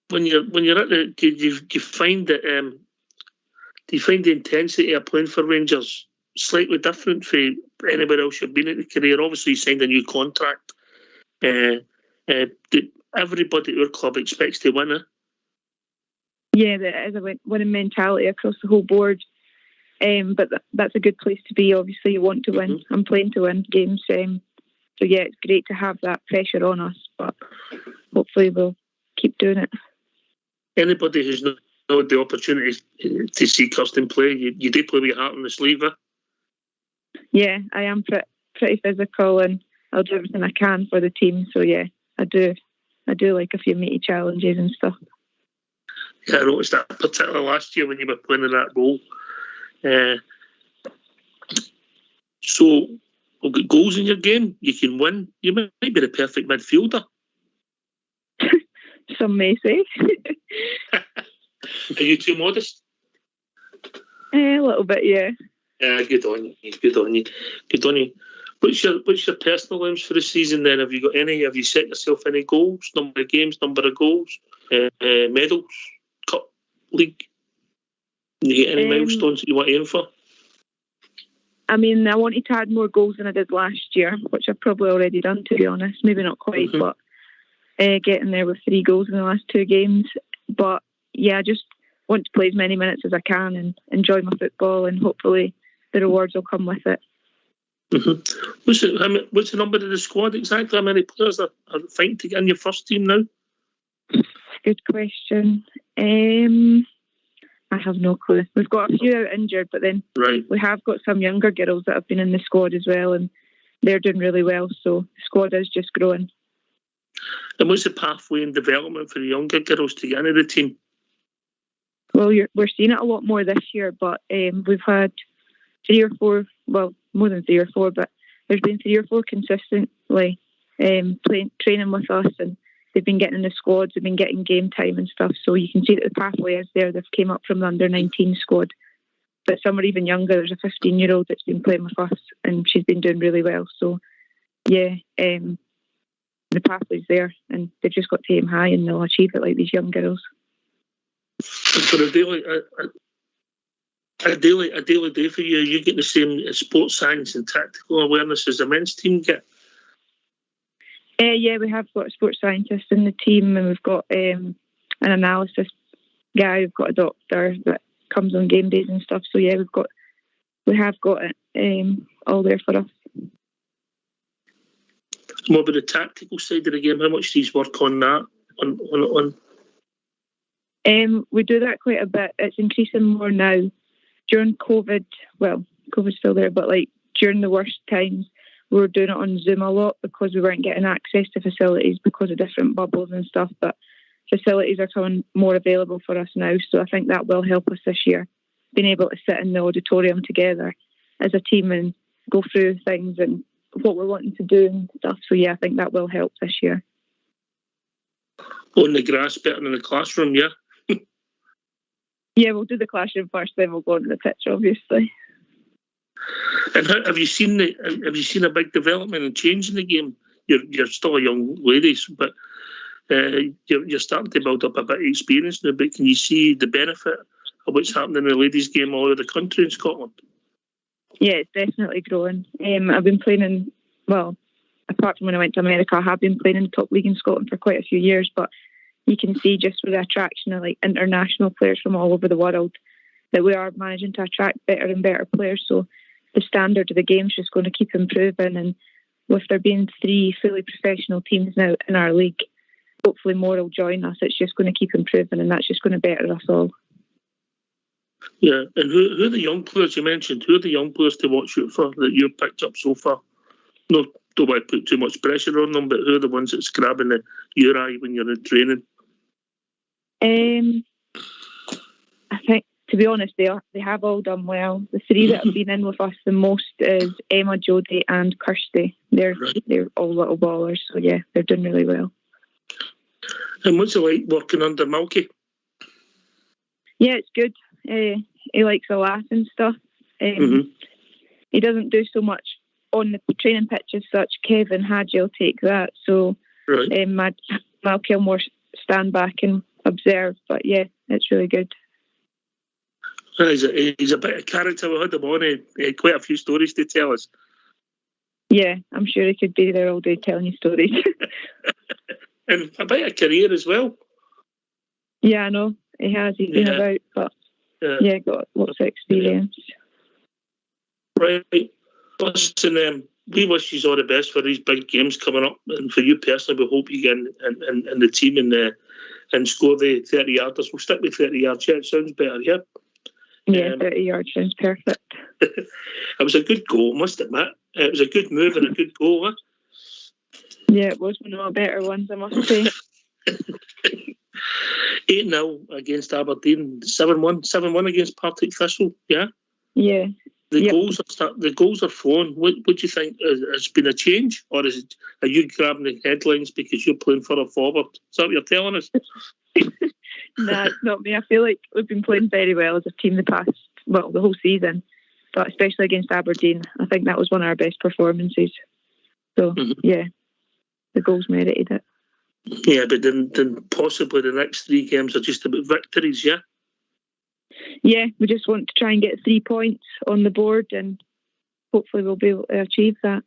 when you're at the, do you find that do you find the intensity of playing for Rangers slightly different from anybody else you've been in the career? Obviously, you signed a new contract. Everybody at your club expects to win it. Yeah, there is a winning mentality across the whole board. But that's a good place to be. Obviously, you want to win. I'm playing to win games. So yeah, it's great to have that pressure on us, but hopefully we'll keep doing it. Anybody who's not had the opportunity to see Kirsty play, you do play with your heart on the sleeve, eh? Yeah, I am pretty physical, and I'll do everything I can for the team. So yeah, I do like a few meaty challenges and stuff. Yeah, I noticed that particularly last year when you were playing in that role. So we've got goals in your game, you can win. You might be the perfect midfielder. Some may say. Are you too modest? A little bit, yeah. Yeah, good on you. What's your personal aims for the season then? Have you got any? Have you set yourself any goals? Number of games, number of goals, medals, cup, league? You get any milestones that you want to aim for? I mean, I wanted to add more goals than I did last year, which I've probably already done, to be honest. Maybe not quite, but getting there with 3 goals in the last 2 games. But yeah, I just want to play as many minutes as I can and enjoy my football, and hopefully the rewards will come with it. What's the number of the squad exactly? How many players are fighting to get in your first team now? Good question. I have no clue. We've got a few out injured, but then we have got some younger girls that have been in the squad as well, and they're doing really well, so the squad is just growing. And what's the pathway and development for the younger girls to get into the team? Well, we're seeing it a lot more this year, but we've had 3 or 4, well, more than 3 or 4, but there's been 3 or 4 consistently training with us, and they've been getting in the squads, they've been getting game time and stuff, so you can see that the pathway is there. They've came up from the under-19 squad, but some are even younger. There's a 15-year-old that's been playing with us, and she's been doing really well. So yeah, the pathway's there, and they've just got to aim high and they'll achieve it like these young girls. For a daily day for you, you get the same sports science and tactical awareness as the men's team get? Yeah, we have got a sports scientist in the team, and we've got an analysis guy. We've got a doctor that comes on game days and stuff. So yeah, we have got it all there for us. More about the tactical side of the game. How much do you work on that? On. We do that quite a bit. It's increasing more now. During COVID, well, COVID's still there, but like during the worst times, we were doing it on Zoom a lot because we weren't getting access to facilities because of different bubbles and stuff. But facilities are coming more available for us now, so I think that will help us this year. Being able to sit in the auditorium together as a team and go through things and what we're wanting to do and stuff. So yeah, I think that will help this year. On the grass better than the classroom, yeah? Yeah, we'll do the classroom first, then we'll go on the pitch, obviously. And have you seen a big development and change in the game? You're still a young lady, but you're starting to build up a bit of experience now. But can you see the benefit of what's happening in the ladies' game all over the country in Scotland? Yeah, it's definitely growing. I've been playing apart from when I went to America, I have been playing in the top league in Scotland for quite a few years, but you can see just with the attraction of like international players from all over the world that we are managing to attract better and better players. So the standard of the game is just going to keep improving, and with there being 3 fully professional teams now in our league, hopefully more will join us. It's just going to keep improving, and that's just going to better us all. Yeah, and who are the young players you mentioned? Who are the young players to watch out for that you've picked up so far? No, don't want to put too much pressure on them, but who are the ones that's grabbing your eye when you're in training? I think, to be honest, they have all done well. The 3 that have been in with us the most is Emma, Jodie and Kirsty. They're all little ballers, so yeah, they're doing really well. And what's it like working under Milky? Yeah, it's good. He likes a laugh and stuff. He doesn't do so much on the training pitch as such. Kevin Hadji will take that, so Milky will more stand back and observe, but yeah, it's really good. He's a bit of character. We had him on. He had quite a few stories to tell us. Yeah, I'm sure he could be there all day telling you stories. And a bit of career as well. Yeah, I know. He has. He's been about, but got lots of experience. Right. Listen, we wish you all the best for these big games coming up, and for you personally, we hope you get in the team and score the 30 yarders. We'll stick with 30 yards. Yeah, it sounds better, yeah? Yeah, 30 yards sounds perfect. It was a good goal, must admit. It was a good move and a good goal, huh? Yeah, it was one of our better ones, I must say. 8-0 against Aberdeen, 7-1 against Partick Thistle, yeah? Yeah. The goals are flowing. What do you think? Has been a change, or are you grabbing the headlines because you're playing further forward? Is that what you're telling us? Nah, it's not me. I feel like we've been playing very well as a team the whole season, but especially against Aberdeen, I think that was one of our best performances. So yeah, the goals merited it. Yeah, but then possibly the next 3 games are just about victories, yeah? Yeah, we just want to try and get 3 points on the board, and hopefully we'll be able to achieve that.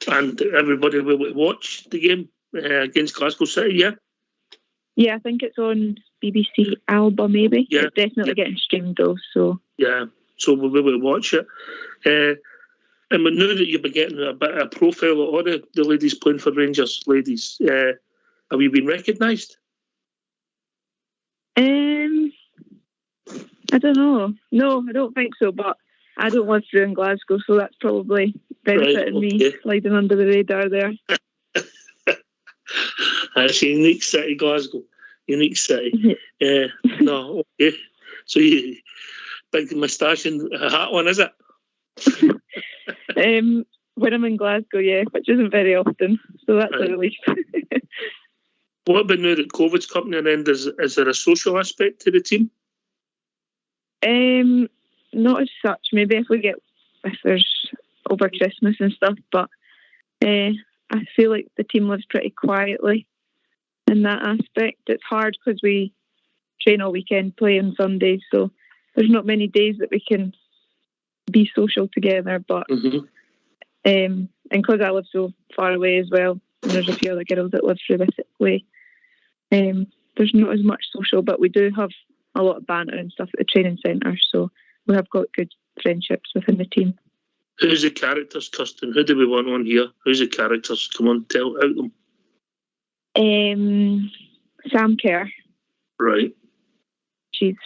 And everybody will watch the game against Glasgow City, yeah? Yeah, I think it's on BBC Alba, maybe. Yeah. It's definitely getting streamed, though, so... Yeah, so we'll be able to watch it. And we know that you've been getting a bit of profile of all the ladies playing for Rangers, ladies. Have you been recognised? I don't know. No, I don't think so, but I don't live through in Glasgow, so that's probably benefiting me sliding under the radar there. It's a unique city, Glasgow. Unique city. No, okay. So you big moustache and a hat on, is it? When I'm in Glasgow, yeah, which isn't very often, so that's a relief. What about now that COVID's coming to an end? Is there a social aspect to the team? Not as such. Maybe if there's over Christmas and stuff, but I feel like the team lives pretty quietly in that aspect. It's hard because we train all weekend, play on Sundays, so there's not many days that we can be social together, but and because I live so far away as well, and there's a few other girls that live through this way, there's not as much social, but we do have a lot of banter and stuff at the training centre, so we have got good friendships within the team. Who's the characters, Kirsten? Who do we want on here? Who's the characters? Come on, tell out them. Sam Kerr. Right. She's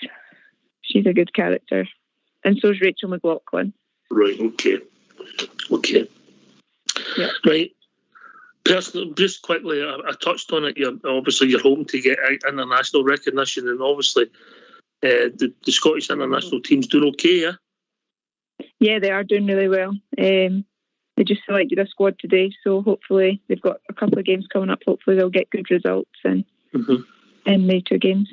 a good character. And so is Rachel McLaughlin. Right, okay. Yeah. Right. Personally, just quickly, I touched on it. Obviously, you're hoping to get international recognition, and obviously, the Scottish international team's doing okay, yeah? Yeah, they are doing really well. They just selected a squad today, so hopefully they've got a couple of games coming up. Hopefully they'll get good results in the 2 games.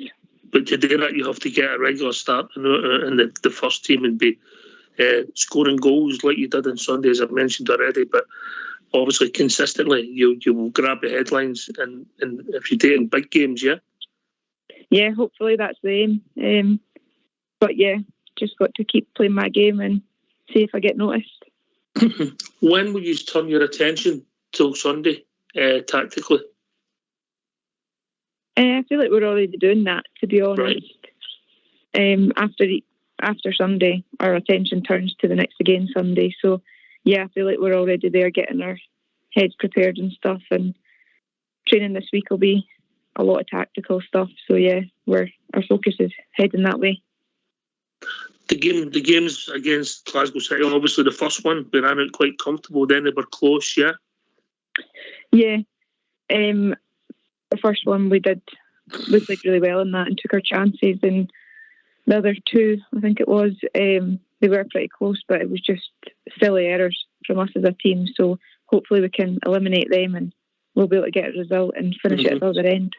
But to do that, you have to get a regular start in the first team and be scoring goals like you did on Sunday, as I've mentioned already. But obviously, consistently, you will grab the headlines, and if you do it in big games, yeah? Yeah, hopefully that's the aim. But yeah, just got to keep playing my game and see if I get noticed. When will you turn your attention till Sunday, tactically? I feel like we're already doing that, to be honest. Right. After Sunday, our attention turns to the next again Sunday. So, yeah, I feel like we're already there getting our heads prepared and stuff. And training this week will be a lot of tactical stuff. So, yeah, our focus is heading that way. The games against Glasgow City, obviously the first one, we ran out quite comfortable. Then they were close, yeah? Yeah. The first one we played really well in that and took our chances. And the other 2, I think it was, they were pretty close, but it was just silly errors from us as a team. So hopefully we can eliminate them and we'll be able to get a result and finish it at the other end.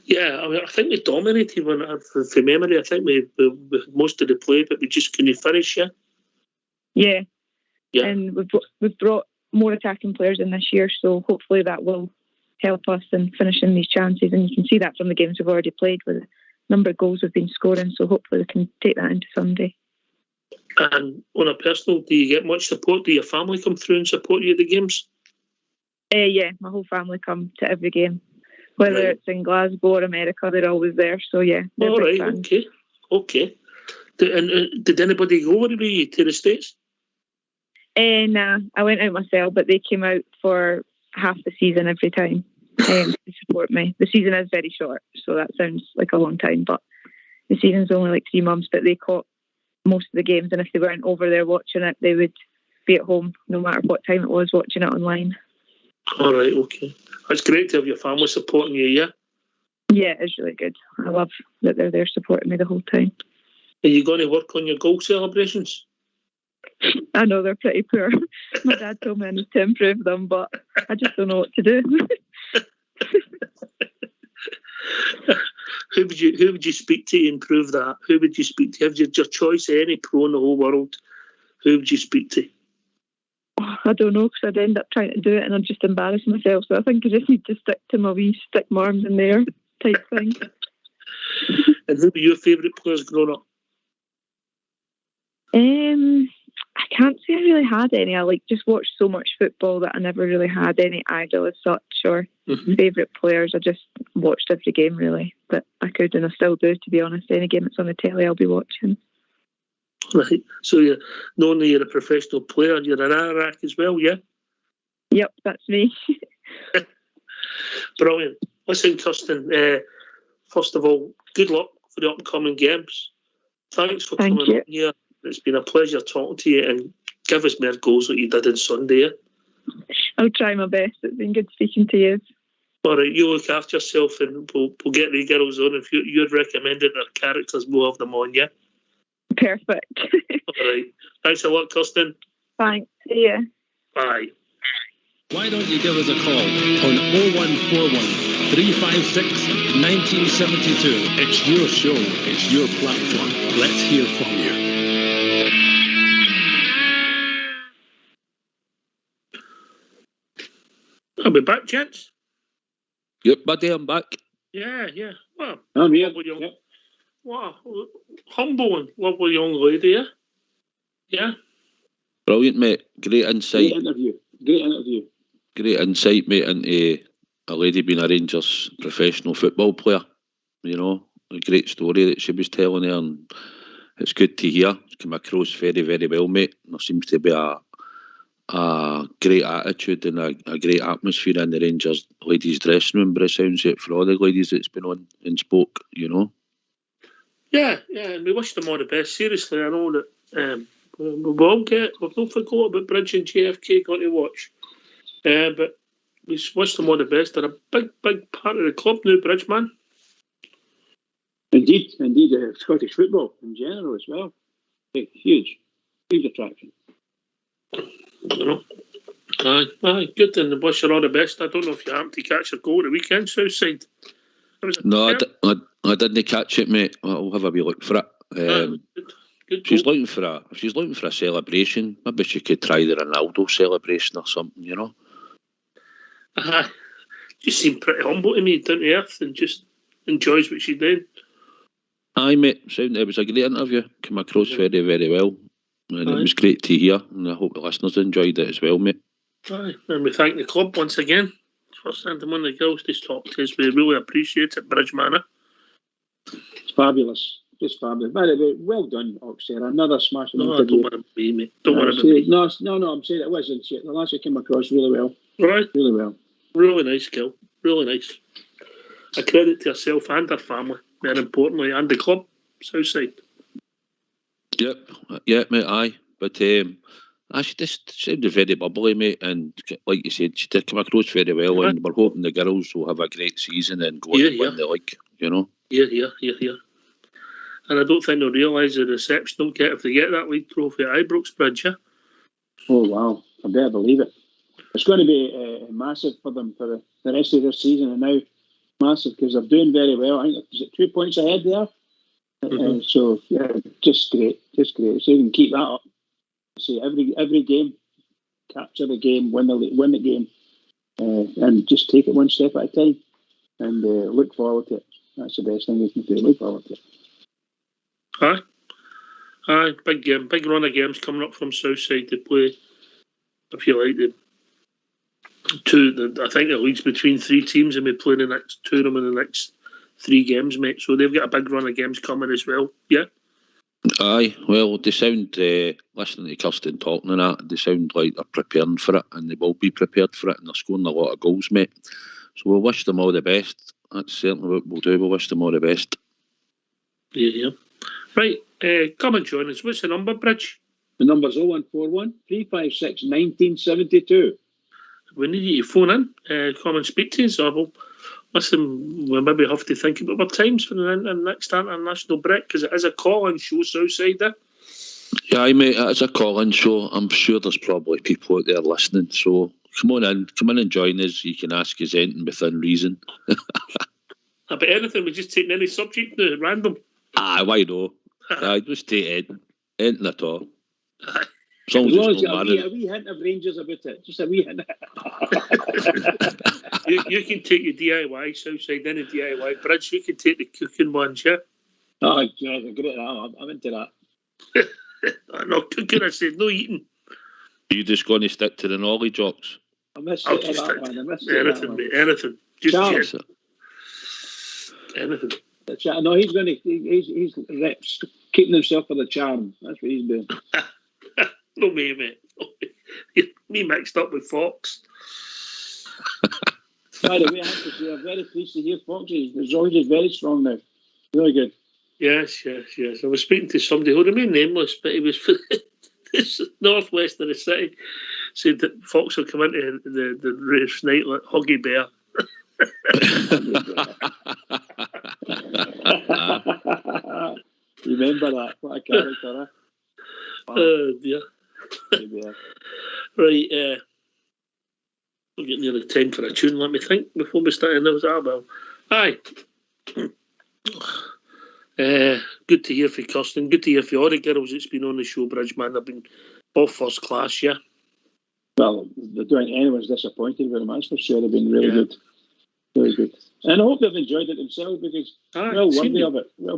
Yeah, I mean, I think we dominated from memory. I think we had most of the play, but we just couldn't finish, yeah? Yeah. And we've brought more attacking players in this year, so hopefully that will help us in finishing these chances. And you can see that from the games we've already played with the number of goals we've been scoring, so hopefully we can take that into Sunday. And on a personal, do you get much support? Do your family come through and support you at the games? Yeah, my whole family come to every game. Whether it's in Glasgow or America, they're always there. So, yeah. All right, okay. Did anybody go with you to the States? Nah, I went out myself, but they came out for half the season every time to support me. The season is very short, so that sounds like a long time, but the season's only like 3 months, but they caught most of the games, and if they weren't over there watching it, they would be at home no matter what time it was, watching it online. All right, okay. It's great to have your family supporting you, yeah? Yeah, it's really good. I love that they're there supporting me the whole time. Are you going to work on your goal celebrations? I know they're pretty poor. My dad told me I need to improve them, but I just don't know what to do. Who would you speak to improve that? Who would you speak to? Have you your choice of any pro in the whole world? Who would you speak to? I don't know, because I'd end up trying to do it and I'd just embarrass myself. So I think I just need to stick to my wee stick my arms in there type thing. And who were your favourite players growing up? I can't say I really had any. I just watched so much football that I never really had any idol as such or favourite players. I just watched every game really that I could, and I still do, to be honest. Any game that's on the telly I'll be watching. Right, so you're not only you're a professional player, you're an Iraq as well, yeah? Yep, that's me. Brilliant. Listen, Kirsten, first of all, good luck for the upcoming games. Thanks for coming on here. It's been a pleasure talking to you, and give us more goals like you did on Sunday. I'll try my best. It's been good speaking to you. All right, you look after yourself, and we'll get the girls on. If you'd recommended their characters, we'll have them on, yeah? Perfect. All right. Thanks a lot, Kirsten. Thanks. See ya. Bye. Why don't you give us a call on 0141 356 1972. It's your show. It's your platform. Let's hear from you. I'll be back, gents. Yep, buddy, I'm back. Yeah. Well, I'm here. Yep. Wow, humble and lovely young lady, yeah? Brilliant, mate. Great insight. Great interview. Great insight, mate, into a lady being a Rangers professional football player. You know, a great story that she was telling there, and it's good to hear. It's come across very, very well, mate. There seems to be a great attitude and a great atmosphere in the Rangers ladies' dressing room, but it sounds it for all the ladies that's been on and spoke, you know. Yeah, and we wish them all the best. Seriously, I know that we've not forgot about Bridge and JFK going to watch. But we wish them all the best. They're a big part of the club now, Bridge, man. Indeed, Scottish football in general as well. Huge attraction. You know. Aye, good, and wish you all the best. I don't know if you happened to catch a goal at the weekend, Southside. No, I didn't catch it, mate. I'll have a wee look for it. Good If she's goal. looking for a celebration, maybe she could try the Ronaldo celebration or something, you know. Just seemed pretty humble to me, down to earth, and just enjoys what she did. Aye, mate. It was a great interview. Came across very, very well. And it was great to hear. And I hope the listeners enjoyed it as well, mate. Aye, and we thank the club once again for sending one of the girls to talk to us. We really appreciate it, Bridge Manor. It's fabulous. Just fabulous. By the way, well done, Oxford. Another smashing No, interview. don't want to be, mate. Don't want to be. No, I'm saying it wasn't shit. The last came across really well. Right. Really well. Really nice girl. Really nice. A credit to herself and her family, more importantly, and the club, Southside. Yep, mate, aye. But she just sounded very bubbly, mate, and like you said, she did come across very well, and we're hoping the girls will have a great season and go on and win the league, you know. Yeah. And I don't think they'll realise the reception they'll get if they get that league trophy at Ibrox Bridge, yeah? Oh, wow. I better believe it. It's going to be massive for them for the rest of their season, and now massive because they're doing very well. I think is it 2 points ahead there? So, yeah, just great. So you can keep that up. See, every game, capture the game, win the game, and just take it one step at a time and look forward to it. That's the best thing you can do, look forward to it. Aye, big game, big run of games coming up from Southside to play. If you like, I think the league's between 3 teams, and we play the next 2 of them in the next 3 games, mate. So they've got a big run of games coming as well. Yeah. Aye, well, they sound, listening to Kirsty talking and that, they sound like they're preparing for it, and they will be prepared for it, and they're scoring a lot of goals, mate. So we'll wish them all the best. That's certainly what we'll do. We'll wish them all the best. Yeah. Right, come and join us. What's the number, Bridge? The number's 0141 356 1972. We need you to phone in, come and speak to us, or we'll maybe have to think about our times for the next international break, because it is a call-in show, Southside. Yeah, aye, mate, it's a call-in show. I'm sure there's probably people out there listening, so come in and join us. You can ask us anything within reason. About anything, we're just taking any subject now, random. Why no? Just take anything at all. As long as you have a wee hint of Rangers about it. Just a wee hint. You can take your DIY, Southside, any DIY. Bridge, you can take the cooking ones, yeah? Oh, yeah, great. I'm into that. No cooking, I said, no eating. Are you just going to stick to the knowledge, Ox? I missed it. Anything. Just Charles. Anything. No, he's keeping himself for the charm. That's what he's doing. No, mate. Me mixed up with Fox. By the way, I have to say, I'm very pleased to hear Fox. His voice is very strong now. Really good. Yes. I was speaking to somebody who remained nameless, but he was this northwest of the city. Said that Fox will come into the race night like Huggy Bear. Remember that? What a character, huh? Wow. Oh dear. Right, we're getting near the time for a tune. Let me think before we start. Aye. Good to hear from Kirsten. Good to hear from all the girls that's been on the show, Bridge, man. They've been all first class, yeah. Well, they don't think anyone's disappointed with them. That's for sure. They've been really good. Very good. And I hope they've enjoyed it themselves, because well worthy of it. Yeah,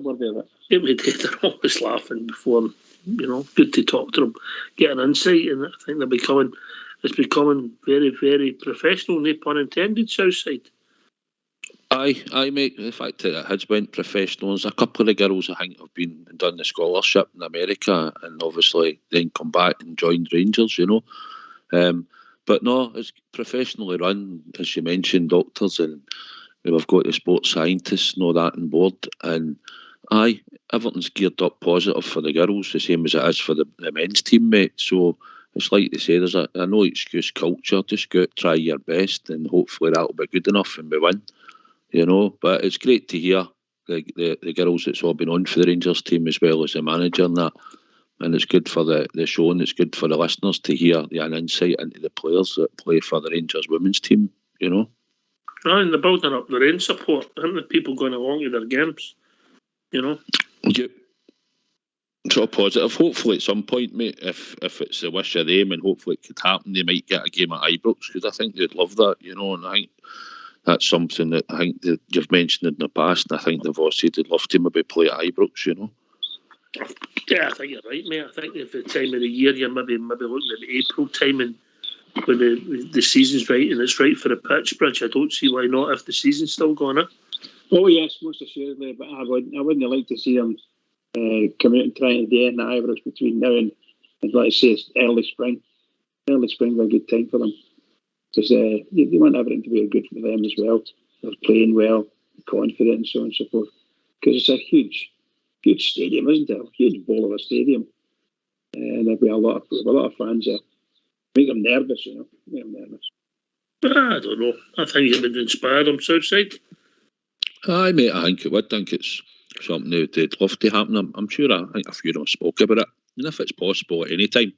we did. They're always laughing before, good to talk to them, get an insight, and I think it's becoming very, very professional, no pun intended, Southside. Aye, mate. The fact that it has went professional, there's a couple of the girls I think have been and done the scholarship in America, and obviously then come back and joined Rangers, you know. But no, it's professionally run, as you mentioned, doctors, and we've got the sports scientists and all that on board. And aye, everything's geared up positive for the girls, the same as it is for the men's team, mate. So it's like they say, there's a no excuse culture. Just go out, try your best, and hopefully that'll be good enough and we win. You know, but it's great to hear the girls that's all been on for the Rangers team as well as the manager and that. And it's good for the show, and it's good for the listeners to hear an insight into the players that play for the Rangers women's team, you know. And they're building up their own support, aren't the people going along to their games, you know. Yep. It's all positive. Hopefully at some point, mate, if it's the wish of them, and hopefully it could happen, they might get a game at Ibrox, because I think they'd love that, you know, and I think that's something that I think that you've mentioned in the past, and I think they've all said they'd love to maybe play at Ibrox, you know. Yeah, I think you're right, mate. I think if the time of the year you're maybe looking at April time, and when the season's right and it's right for the pitch, Bridge, I don't see why not if the season's still going on. Oh yes, most assuredly, but I wouldn't like to see them come out and try to do anything at Ibrox between now and let's say it's early spring. Early spring is a good time for them, because you want everything to be good for them as well. They're playing well, confident, and so on and so forth. Because it's a huge stadium, isn't it? A huge ball of a stadium, and there'll be a lot of fans there. Make them nervous, you know. Make them nervous. I don't know. I think it would inspire them, Southside. Aye, mate. I think it would. I think it's something that they'd love to happen. I'm sure. I think a few of them spoke about it, and if it's possible at any time,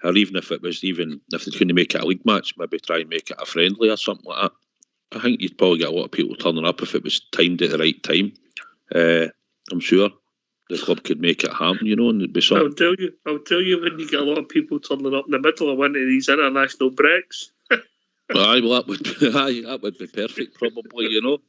or even if it was, even if they couldn't make it a league match, maybe try and make it a friendly or something like that. I think you'd probably get a lot of people turning up if it was timed at the right time. I'm sure the club could make it happen, you know, and it'd be something. I'll tell you when you get a lot of people turning up in the middle of one of these international breaks. Aye, well, that would be perfect, probably, you know.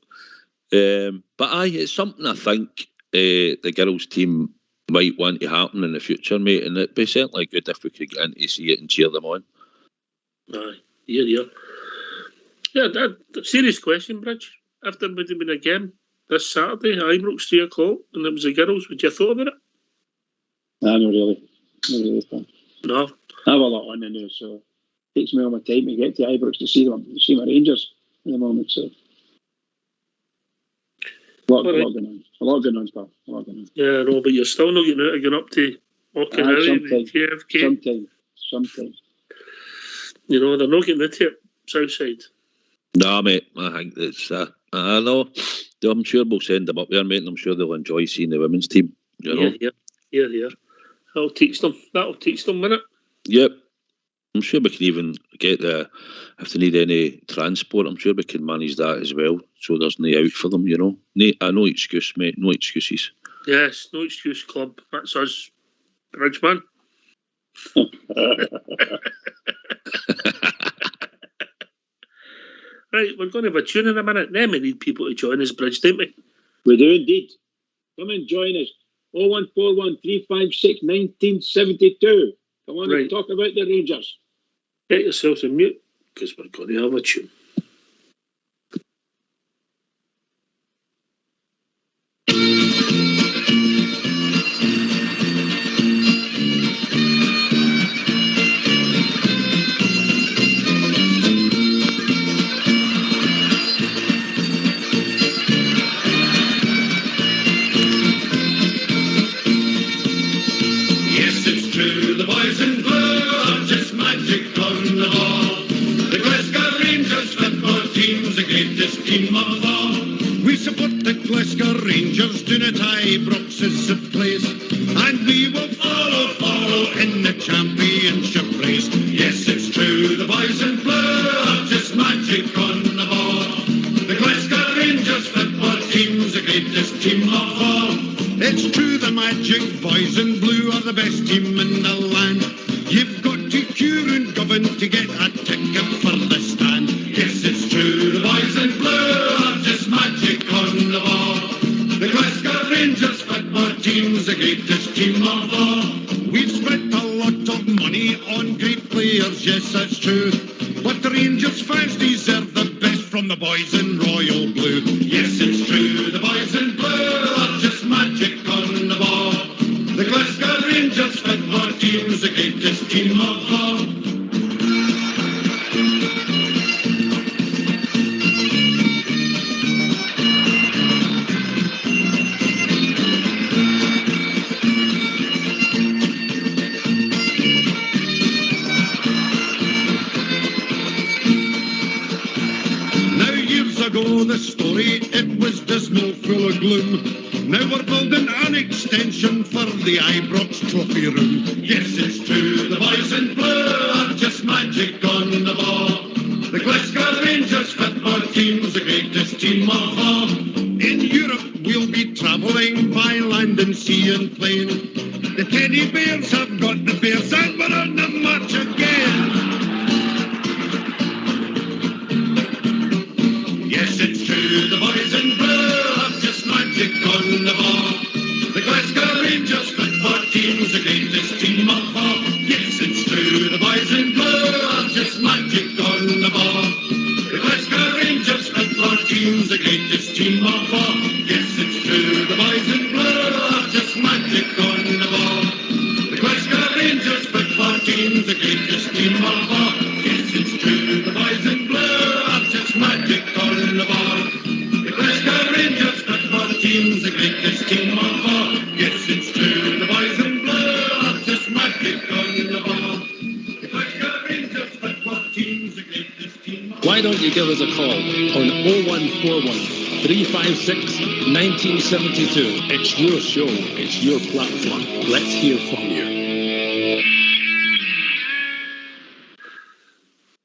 But aye, it's something I think the girls' team might want to happen in the future, mate, and it'd be certainly good if we could get in to see it and cheer them on. Aye, yeah. Yeah, that serious question, Bridge. If there would have been a game this Saturday, Ibrox 3 o'clock, and it was the girls, would you have thought about it? No, not really. No. I have a lot on the news, so it takes me all my time to get to Ibrox to see my Rangers at the moment. So a lot going on. A lot going on, pal. A lot going on. Yeah, no, but you're still not getting out and going up to walking out in JFK. Sometimes. You know, they're not getting into it, Southside. Nah, mate, I think that's I know. I'm sure we'll send them up there, mate, and I'm sure they'll enjoy seeing the women's team. You know? Yeah. That'll teach them, won't it? Yep. I'm sure we can even get if they need any transport, I'm sure we can manage that as well, so there's no out for them, you know. No excuse, mate, no excuses. Yes, no excuse club. That's us, Bridgeman. Right, we're going to have a tune in a minute. Then we need people to join us, Bridge, don't we? We do indeed. Come and join us. 0141 356 1972. Come on and talk about the Rangers. Get yourselves on mute, because we're going to have a tune. Team of all. We support the Glasgow Rangers, do not Ibrox is the place, and we will follow in the championship race. Yes, it's true, the boys in blue are just magic on the ball. The Glasgow Rangers football team's the greatest team of all. It's true, the magic boys in blue are the best team in the land. You've got to queue and govern to get a ticket for the stand. Yes, it's true, the boys in blue are just magic on the ball. The Glasgow Rangers football team's the greatest team of all. We've spent a lot of money on great players, yes, that's true. But the Rangers fans deserve the best from from the boys in royal blue. Yes, it's true, the boys in blue are just magic on the ball. The Glasgow Rangers football team's the greatest team of all. Ago, the story, it was dismal, full of gloom. Now we're building an extension for the Ibrox trophy room. Yes, it's true, the boys in blue are just magic on the ball. The Glasgow Rangers football team's the greatest team of all. In Europe, we'll be travelling by land and sea and plain. The teddy bears have got the bears and we're on the march again. Yes, it's true, the boys in blue are just magic on the ball. The Glasgow Rangers football team's the greatest team of all. Yes, it's true, the boys in blue are just magic on the ball. The Glasgow Rangers football team's the greatest team of all. Yes, it's true, the boys in blue are just magic on the ball. The Glasgow Rangers football team's the greatest team of all. Yes, it's true, the boys in blue are just magic on the ball. The Glasgow Rangers football team's the greatest team of all. Yes, it's true, the boys in blue are just magic on the ball. The Glasgow Rangers football team's the greatest team of all. Why don't you give us a call on 0141 356 1972? It's your show, it's your platform. Let's hear from you.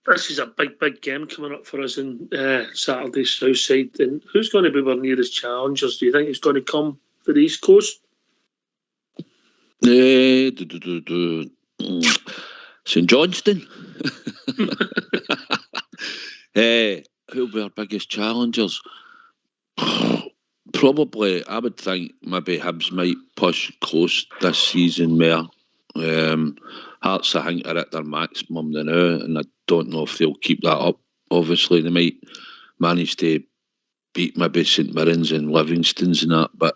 This is a big game coming up for us in Saturday Southside. And who's going to be our nearest challengers? Do you think it's going to come for the East Coast? St Johnstone. Who'll be our biggest challengers? Probably, I would think maybe Hibs might push close this season more. Hearts, I think, are at their maximum now, and I don't know if they'll keep that up. Obviously, they might manage to beat maybe St Mirren's and Livingston's and that, but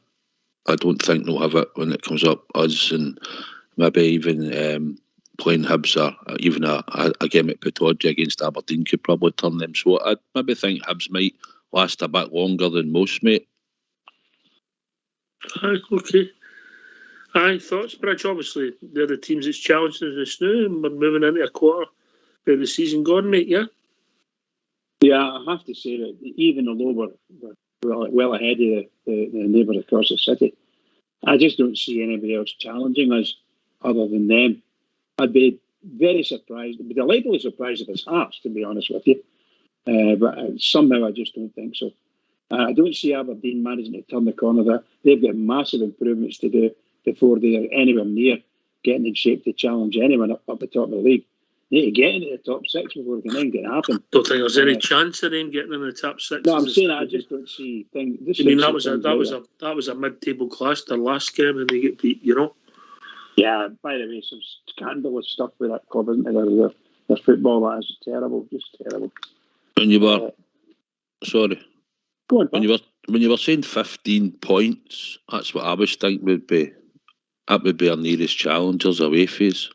I don't think they'll have it when it comes up us, and maybe even playing Hibs or even a game at Pittodrie against Aberdeen could probably turn them. So I maybe think Hibs might last a bit longer than most, mate. Okay. Aye, thoughts, Bridge? Obviously, they're the teams that's challenging us now, and we're moving into a quarter of the season gone, mate, yeah? Yeah, I have to say that even although we're well ahead of the neighbour across the city, I just don't see anybody else challenging us other than them. I'd be very surprised, I'd be delightfully surprised if it's Hearts, to be honest with you. But somehow I just don't think so. I don't see Aberdeen managing to turn the corner there. They've got massive improvements to do before they're anywhere near getting in shape to challenge anyone up the top of the league. They need to get into the top six before it can then get happen. Don't think there's any chance of them getting in the top six. No, I'm saying I just don't see things. I mean, that was a mid-table clash their last game, and they get beat. You know. Yeah. By the way, some scandalous stuff with that club, isn't there? Their football, that is terrible, just terrible. When you were sorry. Go on, when you were saying 15 points, that's what I was thinking would be. That would be our nearest challengers away phase.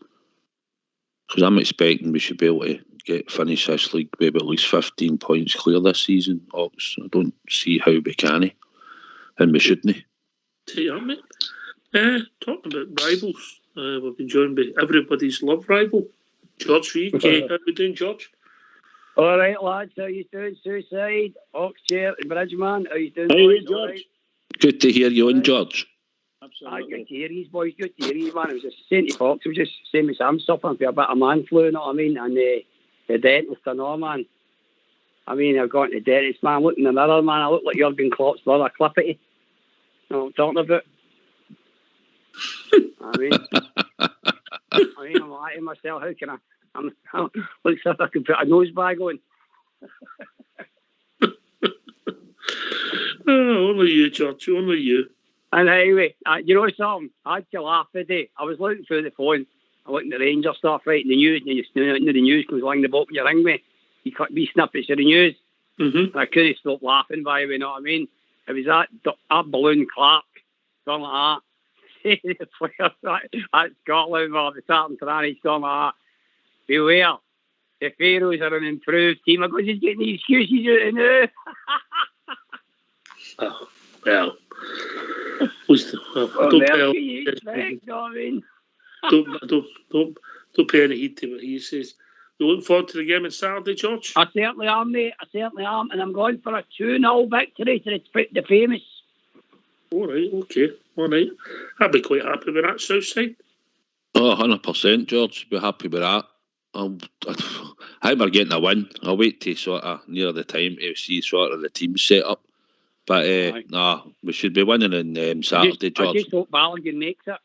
Because I'm expecting we should be able to finish this league maybe at least 15 points clear this season. Ox, I don't see how we can, and we shouldn't. Yeah, mate. Talking about rivals, we've been joined by everybody's love rival, George Reed. How are we doing, George? All right, lads. How you doing? Suicide, Oxchair, and Bridgeman. How you doing, boys? Hey, George. Right. Good to hear you on, George. Absolutely. Good to hear you, boys. Good to hear you, man. It was just saying to Fox, it was just same as I'm suffering for a bit of man flu, you know what I mean? And the dentist and all, man. I mean, I've gone to the dentist, man. Looking in the mirror, man, I look like Jurgen Klopp's brother, Cliffy. You know what I'm talking about? I'm lying to myself. How can I looks like I could put a nose bag on. Only you, George. Only you. And anyway, you know something? I had to laugh today. I was looking through the phone. I looked at the Ranger stuff, right, in the news, and the news comes along the boat when you ring me. You cut me snippets of the news. Mm-hmm. I couldn't stop laughing by it, you know what I mean? It was that balloon Clark, something like that. The players at Scotland or the Tartan Tranny, something like that. Beware, the Pharaohs are an improved team. I go, just getting the excuses out of now. Oh, well. Don't pay, you expect, you know what I mean? don't pay any heed to what he says. You looking forward to the game on Saturday, George? I certainly am, mate. I certainly am. And I'm going for a 2-0 victory to the famous. All right, okay. All right. I'd be quite happy with that, Southside. Oh, 100%, George. Be happy with that. I think we're getting a win. I'll wait till sort of near the time to see sort of the team set up. But nah, we should be winning on Saturday, George. I just hope Balogun makes it.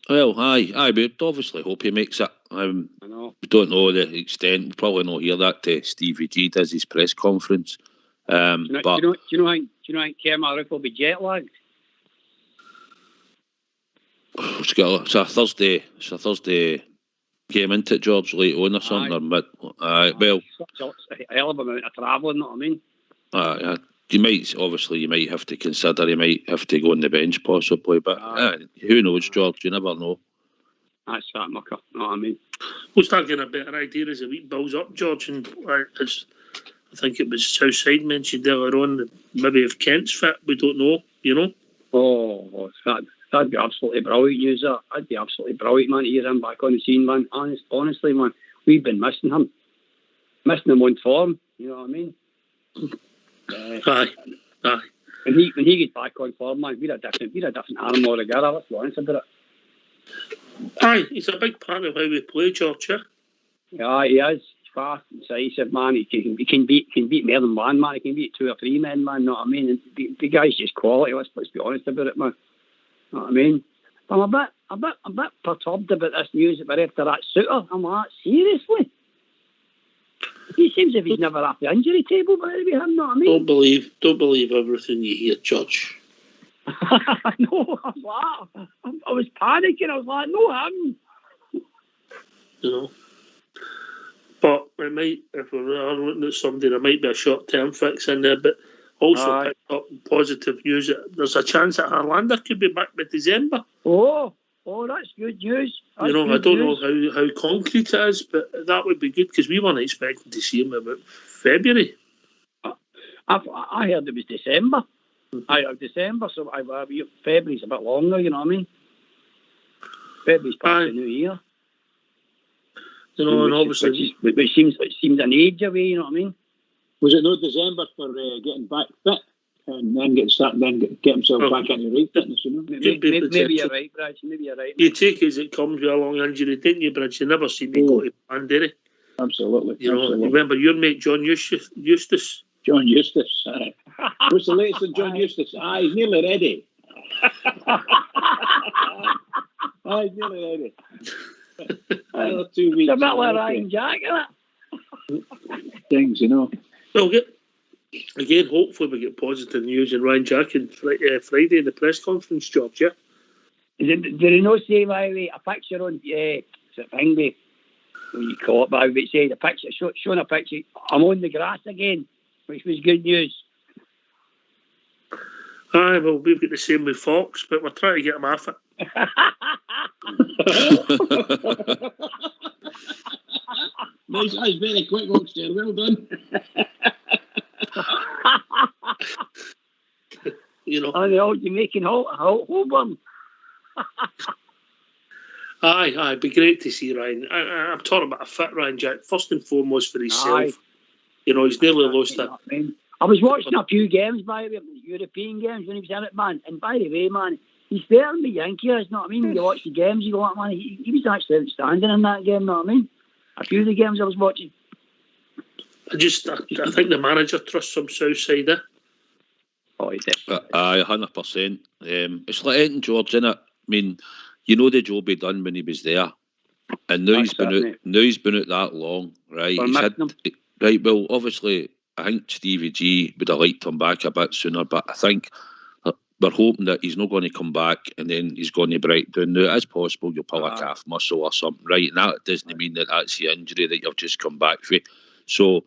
Well, aye, we'd obviously hope he makes it. I know. We don't know the extent. We'll probably not hear that till Stevie G does his press conference. Do you know Kermar will be jet lagged? It's a Thursday game into it, George, late on or something. Or mid. Well, it's a hell of an amount of travelling, know what I mean? You might have to consider he might have to go on the bench possibly, but who knows, George? You never know. That's that mucker, know what I mean? We'll start getting a better idea as the week builds up, George. And I think it was Southside mentioned earlier on that maybe if Kent's fit, we don't know, you know? Oh, that'd be absolutely brilliant news. That'd be absolutely brilliant, man, to hear him back on the scene, man. Honestly, man, we've been missing him. Missing him on form, you know what I mean? Aye. When he gets back on form, man, we're a different animal altogether. Let's be honest about it. Aye, he's a big part of how we play, George. Yeah, he is. He's fast, decisive, man. He can beat more than one, man. He can beat 2 or 3 men, man. Know what I mean? And the guy's just quality. Let's be honest about it, man. Know what I mean? I'm a bit perturbed about this news that we're after that Suter. I'm like, seriously? He seems as if he's never off the injury table, but maybe him, know what I mean? Don't believe everything you hear, George. No, I was panicking. I was like, no, him. You know. But it might, if we are looking at somebody, there might be a short-term fix in there, but also picked up positive news that there's a chance that Harlander could be back by December. Oh, that's good news. I don't know how concrete it is, but that would be good because we weren't expecting to see him about February. I heard it was December. I heard December, so February's a bit longer, you know what I mean? February's past the new year. You know, and obviously... Which seems an age away, you know what I mean? Was it not December for getting back fit and then get himself back into right fitness, you know? Maybe you're right, Brad. Maybe you're right. You take it as it comes with a long injury, didn't you, Brad? You never see me go to plan, did he? Absolutely. You know, remember your mate John Eustace? John Eustace. What's the latest on John Eustace? He's nearly ready. He's nearly ready. 2 weeks. It's a bit like Ryan Jack, isn't it? Things, you know. Well, again, hopefully we get positive news in Ryan Jack on Friday in the press conference, George, yeah? Did he not say, by the way, a picture on Hingby, what you call it, but it said a picture, showing a picture, I'm on the grass again, which was good news. Aye, well, we've got the same with Fox, but we're trying to get him off it. Nice, that's very quick, Oxter. Well done. You know. Oh, the old Jamaican Holborn. Aye, it'd be great to see Ryan. I'm talking about a fit Ryan Jack, first and foremost for himself. Aye. You know, he's nearly lost it. I was watching a few games, by the way, European games when he was in it, man. And by the way, man, he's better than the Yankee is, know what I mean? You watch the games, you go, like, man, he was actually outstanding in that game, know what I mean? A few of the games I was watching. I think the manager trusts some Southside, eh? Oh, he did. Aye, 100%. It's like Ed and George, innit? I mean, you know the job he done when he was there. And now he's been out that long, right? Right, well, obviously, I think Stevie G would have liked him back a bit sooner, but I think we're hoping that he's not going to come back and then he's going to break down. Now, it is possible you'll pull a calf muscle or something, right? And that doesn't mean that that's the injury that you've just come back for. So,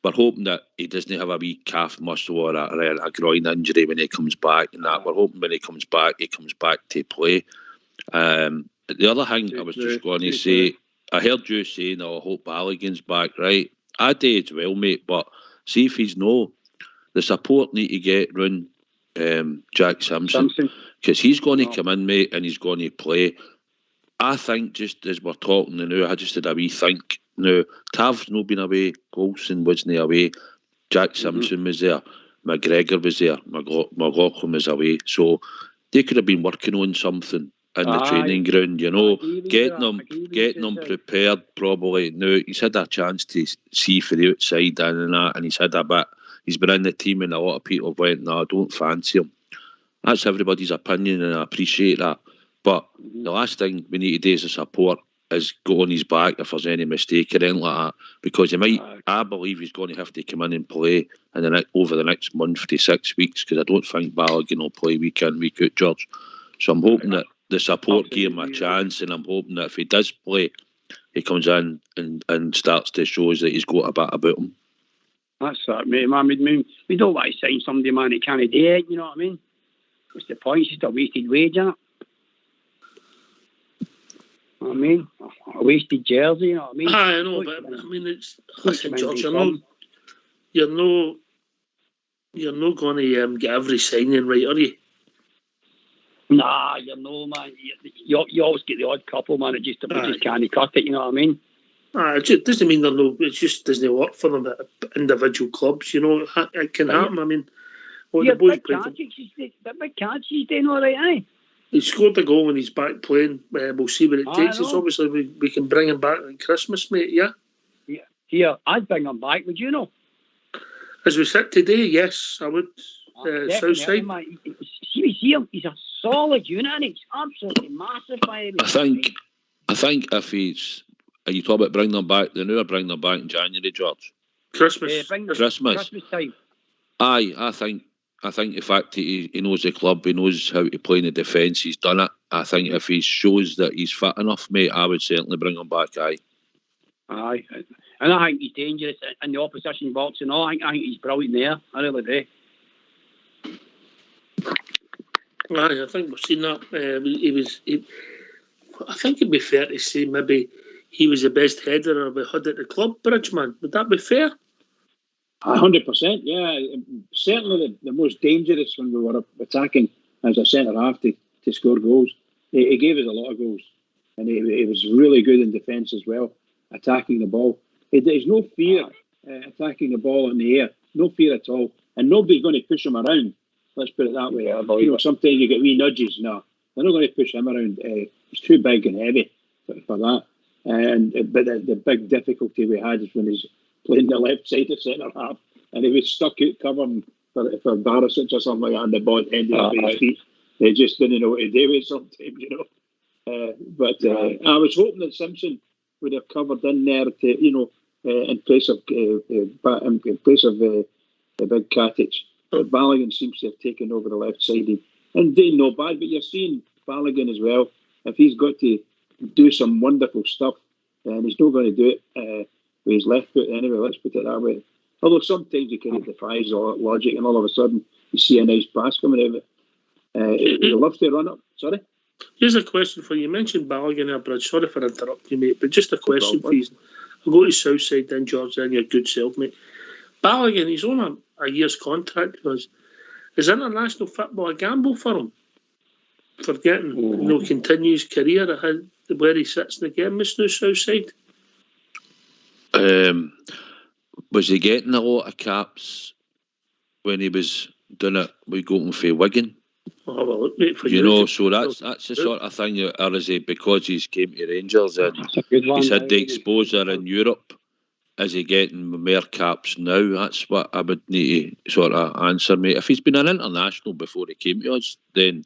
we're hoping that he doesn't have a wee calf muscle or a groin injury when he comes back, and that we're hoping when he comes back to play. The other thing I was just going to say, I heard you saying, I hope Balogun's back, right? I do as well, mate, but see if he's no, the support need to get round Jack Simpson, because he's going to come in, mate, and he's going to play. I think, just as we're talking now, I just had a wee think. Now, Tav's not been away, Golson wasn't away, Jack Simpson was there, McGregor was there, McLaughlin was away, so they could have been working on something in the training ground, you know, getting them prepared probably. Now, he's had a chance to see for the outside and that, and he's had a bit, he's been in the team and a lot of people went, no, I don't fancy him. That's everybody's opinion and I appreciate that. But the last thing we need to do as a support is go on his back if there's any mistake or anything like that, because he might, I believe he's going to have to come in and play over the next month to 6 weeks, because I don't think Balogun will play week in, week out, George. So I'm hoping that the support give him a chance, and I'm hoping that if he does play, he comes in and starts to show us that he's got a bit about him. That's that, mate. Man, we don't want to sign somebody, man, that can't do it, you know what I mean? What's the point? It's just a wasted wage, isn't it? I mean, a wasted jersey, you know what I mean? I know, but I mean, it's, listen, George, you're not going to get every signing right, are you? Nah, you know, man. You always get the odd couple, man. It just can't cut it, you know what I mean? It just doesn't mean it just doesn't work for them at individual clubs, you know. It can happen. I mean, the boys the big catch, he's doing all right, eh? He scored a goal when he's back playing. We'll see what it takes us. Obviously, we can bring him back on Christmas, mate, yeah? Yeah, I'd bring him back, would you know? As we sit today, yes, I would. Southside. He's a solid unit, and it's absolutely massive. I think if he's, are you talking about bringing them back? They know bring them back in January, George. Christmas time. Aye, I think the fact that he knows the club, he knows how to play in the defence, he's done it. I think if he shows that he's fit enough, mate, I would certainly bring him back. Aye, and I think he's dangerous in the opposition box and all. I think he's brilliant there. I really do. Aye, I think we've seen that. I think it'd be fair to say maybe he was the best header we had at the club, Bridgeman. Would that be fair? 100%, yeah. Certainly the most dangerous when we were attacking as a centre-half to score goals. He gave us a lot of goals. And he was really good in defence as well, attacking the ball. There's no fear attacking the ball in the air. No fear at all. And nobody's going to push him around. Let's put it that way. Sometimes you get wee nudges. No, they're not going to push him around. He's too big and heavy for that. But the big difficulty we had is when he's playing the left side of centre half, and he was stuck out covering for Barisic or something like that, and the ball ended up at his feet. They just didn't know what to do with it sometimes, you know. I was hoping that Simpson would have covered in there to, you know, in place of the big Katic. But Balogun seems to have taken over the left side and doing no bad. But you're seeing Balogun as well. If he's got to do some wonderful stuff, and he's not going to do it with his left foot anyway. Let's put it that way. Although sometimes he kind of defies logic, and all of a sudden you see a nice pass coming out of it. He loves to run up. Sorry. Here's a question for you. You mentioned Balogun there, Bridge. Sorry for interrupting you, mate, but just a question, please. I'll go to Southside then, George, then your good self, mate. Balogun, he's on a year's contract because is international football a gamble for him? For getting, continue his career ahead where he sits in the game, Mr. Southside? Was he getting a lot of caps when he was doing it with going for Wigan? Oh, well, look, mate, for you know, so that's the sort of thing. Or is he, because he's came to Rangers and he's had the exposure in Europe, is he getting more caps now? That's what I would need to sort of answer, mate. If he's been an international before he came to us, then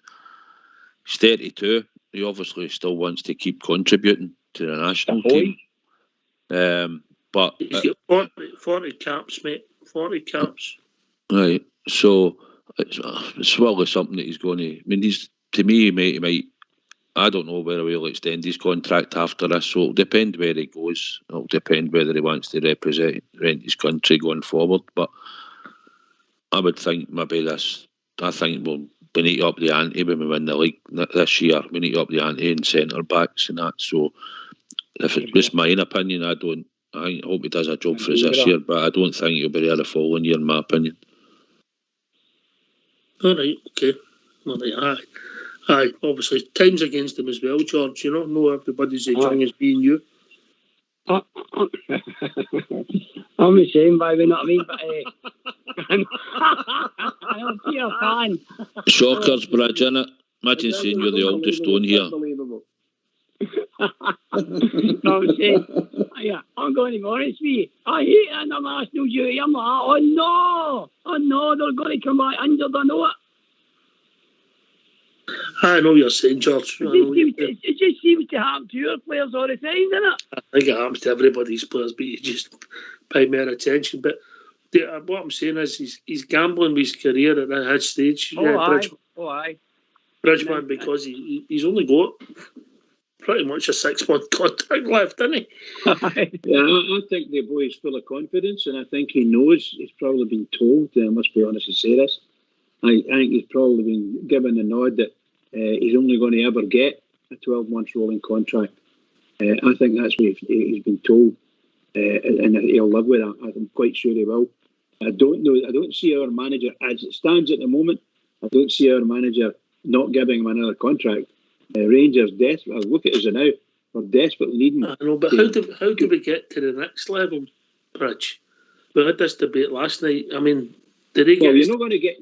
he's 32. He obviously still wants to keep contributing to the national team. But he's got 40 caps, mate. 40 caps. Right. So it's really something that he's going to. I mean, to me, mate, he might I don't know whether we'll extend his contract after this, so it'll depend where he goes. It'll depend whether he wants to represent his country going forward. But I would think maybe this. I think we need to up the ante when we win the league this year. We need to up the ante in centre backs and that. So if it's just my opinion, I hope he does a job for us this year, but I don't think he'll be there the following year, in my opinion. All right, okay. All right, aye. Obviously, time's against him as well, George. You know, not everybody's as young as me and you. I'm the same, by you know what I mean? But I don't see a fan. Shockers, Bridge, innit? Imagine saying you're the oldest stone here. Unbelievable. No, I'm saying, yeah, I'm going to be honest with you. I hate international duty. I'm like, oh no, they're going to come back injured. I know it. I know you're saying, George. It just seems to happen to your players all the time, doesn't it? I think it happens to everybody's players, but you just pay more attention. But what I'm saying is he's gambling with his career at that stage. Aye. Bridgman, because he's only got pretty much a 6-month contract left, isn't he? Yeah, I think the boy is full of confidence, and I think he knows. He's probably been told, I must be honest and say this, I think he's probably been given the nod that he's only going to ever get a 12-month rolling contract. I think that's what he's been told, and he'll live with that. I'm quite sure he will. I don't know. I don't see our manager, as it stands at the moment, I don't see our manager not giving him another contract. Rangers desperate. Look at us now. We're desperately needing. I know, but how do we get to the next level, Bridge? We had this debate last night. I mean, did he get? Well, you're not going to get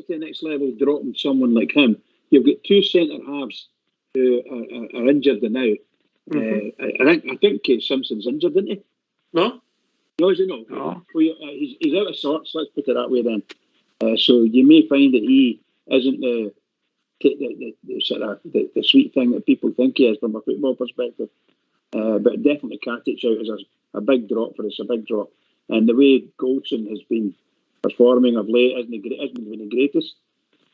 to the next level dropping someone like him. You've got two centre halves who are injured now. Mm-hmm. I think Simpson's injured, isn't he? No, is he not? No. Well, he's out of sorts. Let's put it that way then. So you may find that he isn't the sort of the sweet thing that people think he is from a football perspective. But definitely Katic out is a big drop for us, a big drop. And the way Goldson has been performing of late hasn't been the greatest.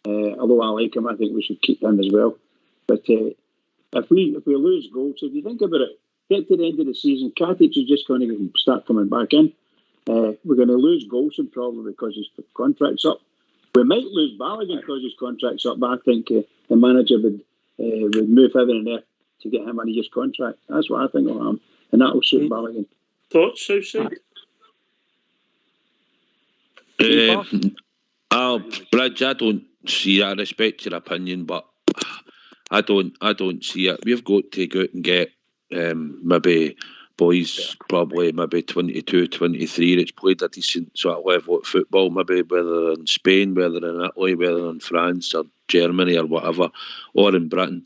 Although I like him, I think we should keep him as well. But if we lose Goldson, if you think about it, get to the end of the season, Katic is just going to start coming back in. We're going to lose Goldson probably because his contract's up. We might lose Balogun because his contract's up, but I think the manager would move heaven and earth to get him on a year's contract. That's what I think will happen, and that will suit Balogun. Thoughts, Southside? Bridge, I don't see. I respect your opinion, but I don't see it. We've got to go out and get maybe boys, probably maybe 22, 23 that's played a decent sort of level of football, maybe whether in Spain, whether in Italy, whether in France or Germany or whatever, or in Britain.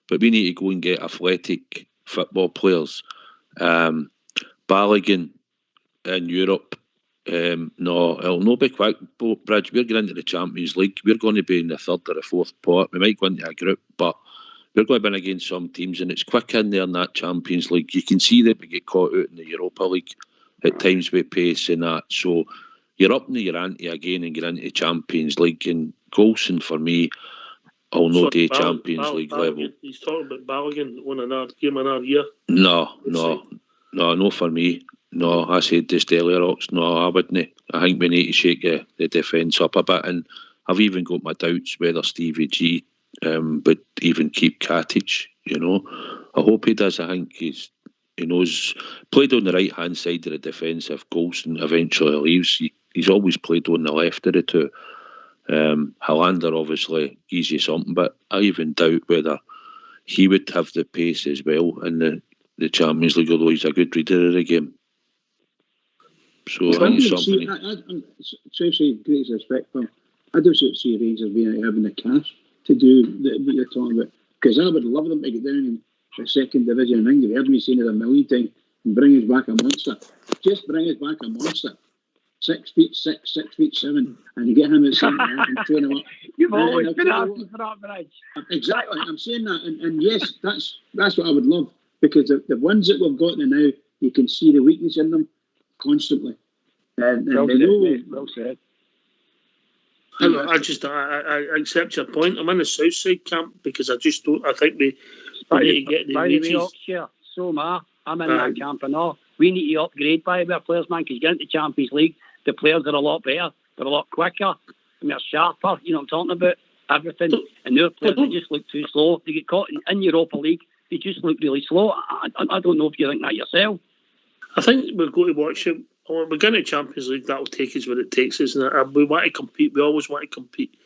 But we need to go and get athletic football players. Balogun in Europe, no, it'll not be quick, Bridge. We're going into the Champions League. We're going to be in the third or the fourth pot. We might go into a group, but we're going to win against some teams, and it's quick in there in that Champions League. You can see that we get caught out in the Europa League at times with pace and that. So you're up in your ante again and get into Champions League. And Goldson, for me, I'll not do Champions League level. He's talking about Balogun on another game another year. No, for me. No, I said this earlier, Ox. No, I wouldn't. I think we need to shake the defence up a bit. And I've even got my doubts whether Stevie G would even keep Katic, you know. I hope he does. I think he knows, played on the right hand side of the defence. If Goldson eventually leaves, he's always played on the left of the two. Hollander obviously gives you something, but I even doubt whether he would have the pace as well in the Champions League, although he's a good reader of the game. So I think it's something. I'm seriously great respect for him. I don't see Rangers having the cash to do what you're talking about, because I would love them to get down in the second division. I think you've heard me saying it a million times, and bring us back a monster. Just bring us back a monster. 6'6", 6'7", and you get him at centre and train him up. You've always been asking for that, Bridge. Exactly, I'm saying that, and yes, that's what I would love, because the ones that we've got now, you can see the weakness in them constantly. And well said. I accept your point. I'm in the south side camp because I just don't. I think By need the to get the way, wages. Oxshire, so am I. I'm in that camp and all. We need to upgrade by our players, man, because you get into Champions League, the players are a lot better. They're a lot quicker. And they're sharper. You know what I'm talking about? Everything. And their players, they just look too slow. They get caught in Europa League. They just look really slow. I don't know if you think that yourself. I think we're going to watch it. When we're going to Champions League, that'll take us where it takes us. And we want to compete. We always want to compete.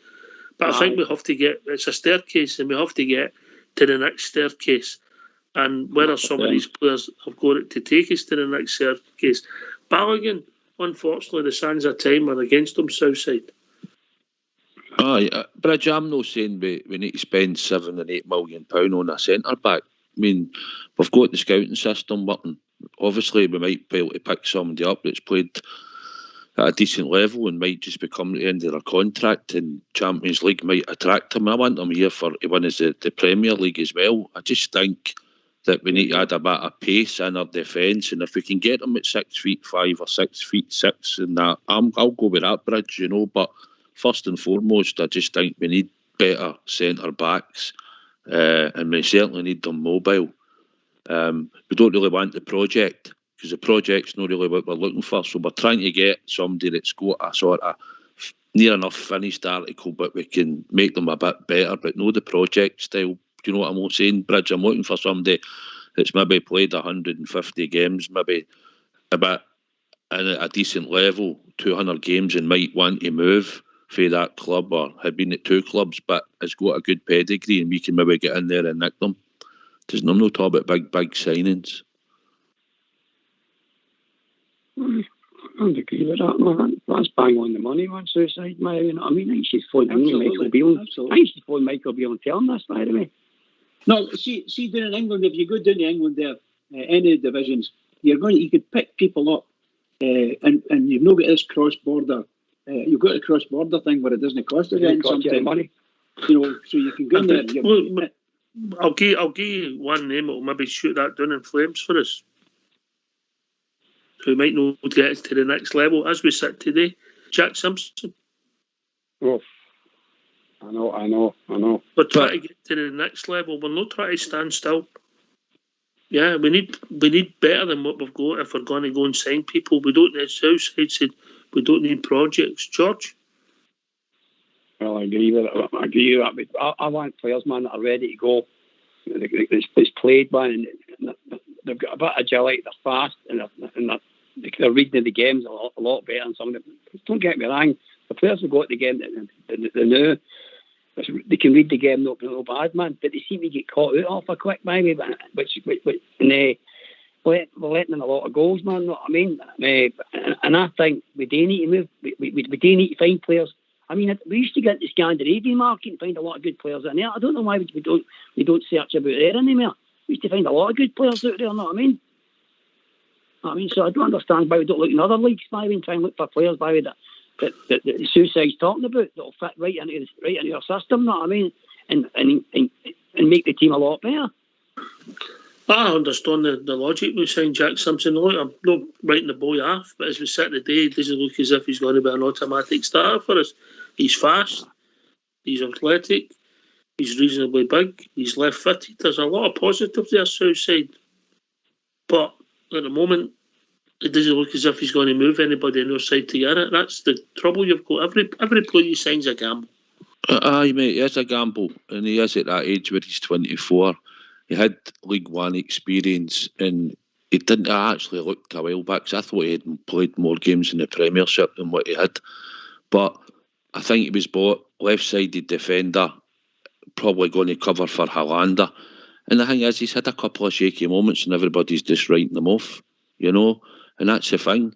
But I think we have to get, it's a staircase, and we have to get to the next staircase. And whether some of these players have got it to take us to the next staircase. Balogun, unfortunately, the sands of time are against him, Southside. Aye, Bridge, I'm not saying we need to spend £7 and £8 million on a centre back. I mean, we've got the scouting system working. Obviously, we might be able to pick somebody up that's played at a decent level and might just become the end of their contract, and Champions League might attract him. I want him here for to win the Premier League as well. I just think that we need to add a bit of pace in our defence, and if we can get them at 6'5" or 6'6", and that, I'll go with that, Bridge, you know. But first and foremost, I just think we need better centre backs, and we certainly need them mobile. We don't really want the project, because the project's not really what we're looking for. So we're trying to get somebody that's got a sort of near enough finished article, but we can make them a bit better, but no the project style. Do you know what I'm saying, Bridge? I'm looking for somebody that's maybe played 150 games, maybe a bit at a decent level, 200 games, and might want to move for that club, or had been at 2 clubs, but has got a good pedigree, and we can maybe get in there and nick them. I'm not talking about big signings. I don't agree with that, man. That's bang on the money, man. Suicide, man. You know what I mean? I should phone Michael Beale. I should phone Michael Beale and tell him this, by the way. No, see down in England, if you go down to England there, any divisions, you could pick people up, and you've not got this cross-border, you've got a cross-border thing where it doesn't cost again sometimes. Money. You know, so you can go in there. I'll give you one name that will maybe shoot that down in flames for us, who might not get us to the next level as we sit today. Jack Simpson. Oh, I know. We're trying to get to the next level. We're not trying to stand still. Yeah, we need better than what we've got if we're going to go and sign people. We don't need Southside said we don't need projects. George? Well, I agree with that. I want players, man, that are ready to go. It's played, man, and they've got a bit of agility. They're fast, and they're reading the games a lot better than some of them. Don't get me wrong. The players who got the game, they know they can read the game no bad, man. But they seem to get caught out awful quick, maybe. And we're letting in a lot of goals, man. You know what I mean? And I think we do need to move. We do need to find players. I mean, we used to get into the Scandinavian market and find a lot of good players in there. I don't know why we don't search about there anymore. We used to find a lot of good players out there. You know what I mean? So I don't understand why we don't look in other leagues, maybe, and try and look for players, maybe that the Suicide's talking about that'll fit right into your system. You know what I mean? And make the team a lot better. I understand the logic with saying Jack Simpson. I'm not writing the boy off, but as we sit today, it doesn't look as if he's going to be an automatic starter for us. He's fast, he's athletic, he's reasonably big, he's left-footed. There's a lot of positives there, Southside. But at the moment, it doesn't look as if he's going to move anybody on your side to get it. That's the trouble you've got. Every player you sign's a gamble. Aye, mate, it is a gamble, and he is at that age where he's 24. He had League One experience, and he didn't actually look a while back, because I thought he had played more games in the Premiership than what he had. But I think he was bought left-sided defender, probably going to cover for Hollander. And the thing is, he's had a couple of shaky moments, and everybody's just writing them off, you know. And that's the thing.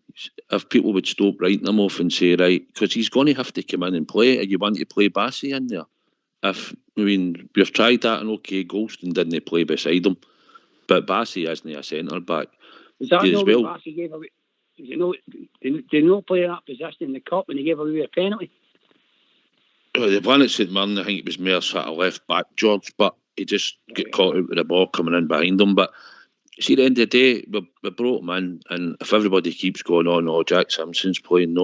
If people would stop writing them off and say, right, because he's going to have to come in and play, and you want to play Bassey in there. We've tried that, and okay, Golston didn't play beside him, but Bassey isn't a centre back. Is that not what Bassey gave away? Did you know play that position in the cup when he gave away a penalty? Well, the one at St Mirren, I think it was more sort of left back, George, but he just got caught out with the ball coming in behind him. But see, at the end of the day, we brought him in, and if everybody keeps going on, Jack Simpson's playing,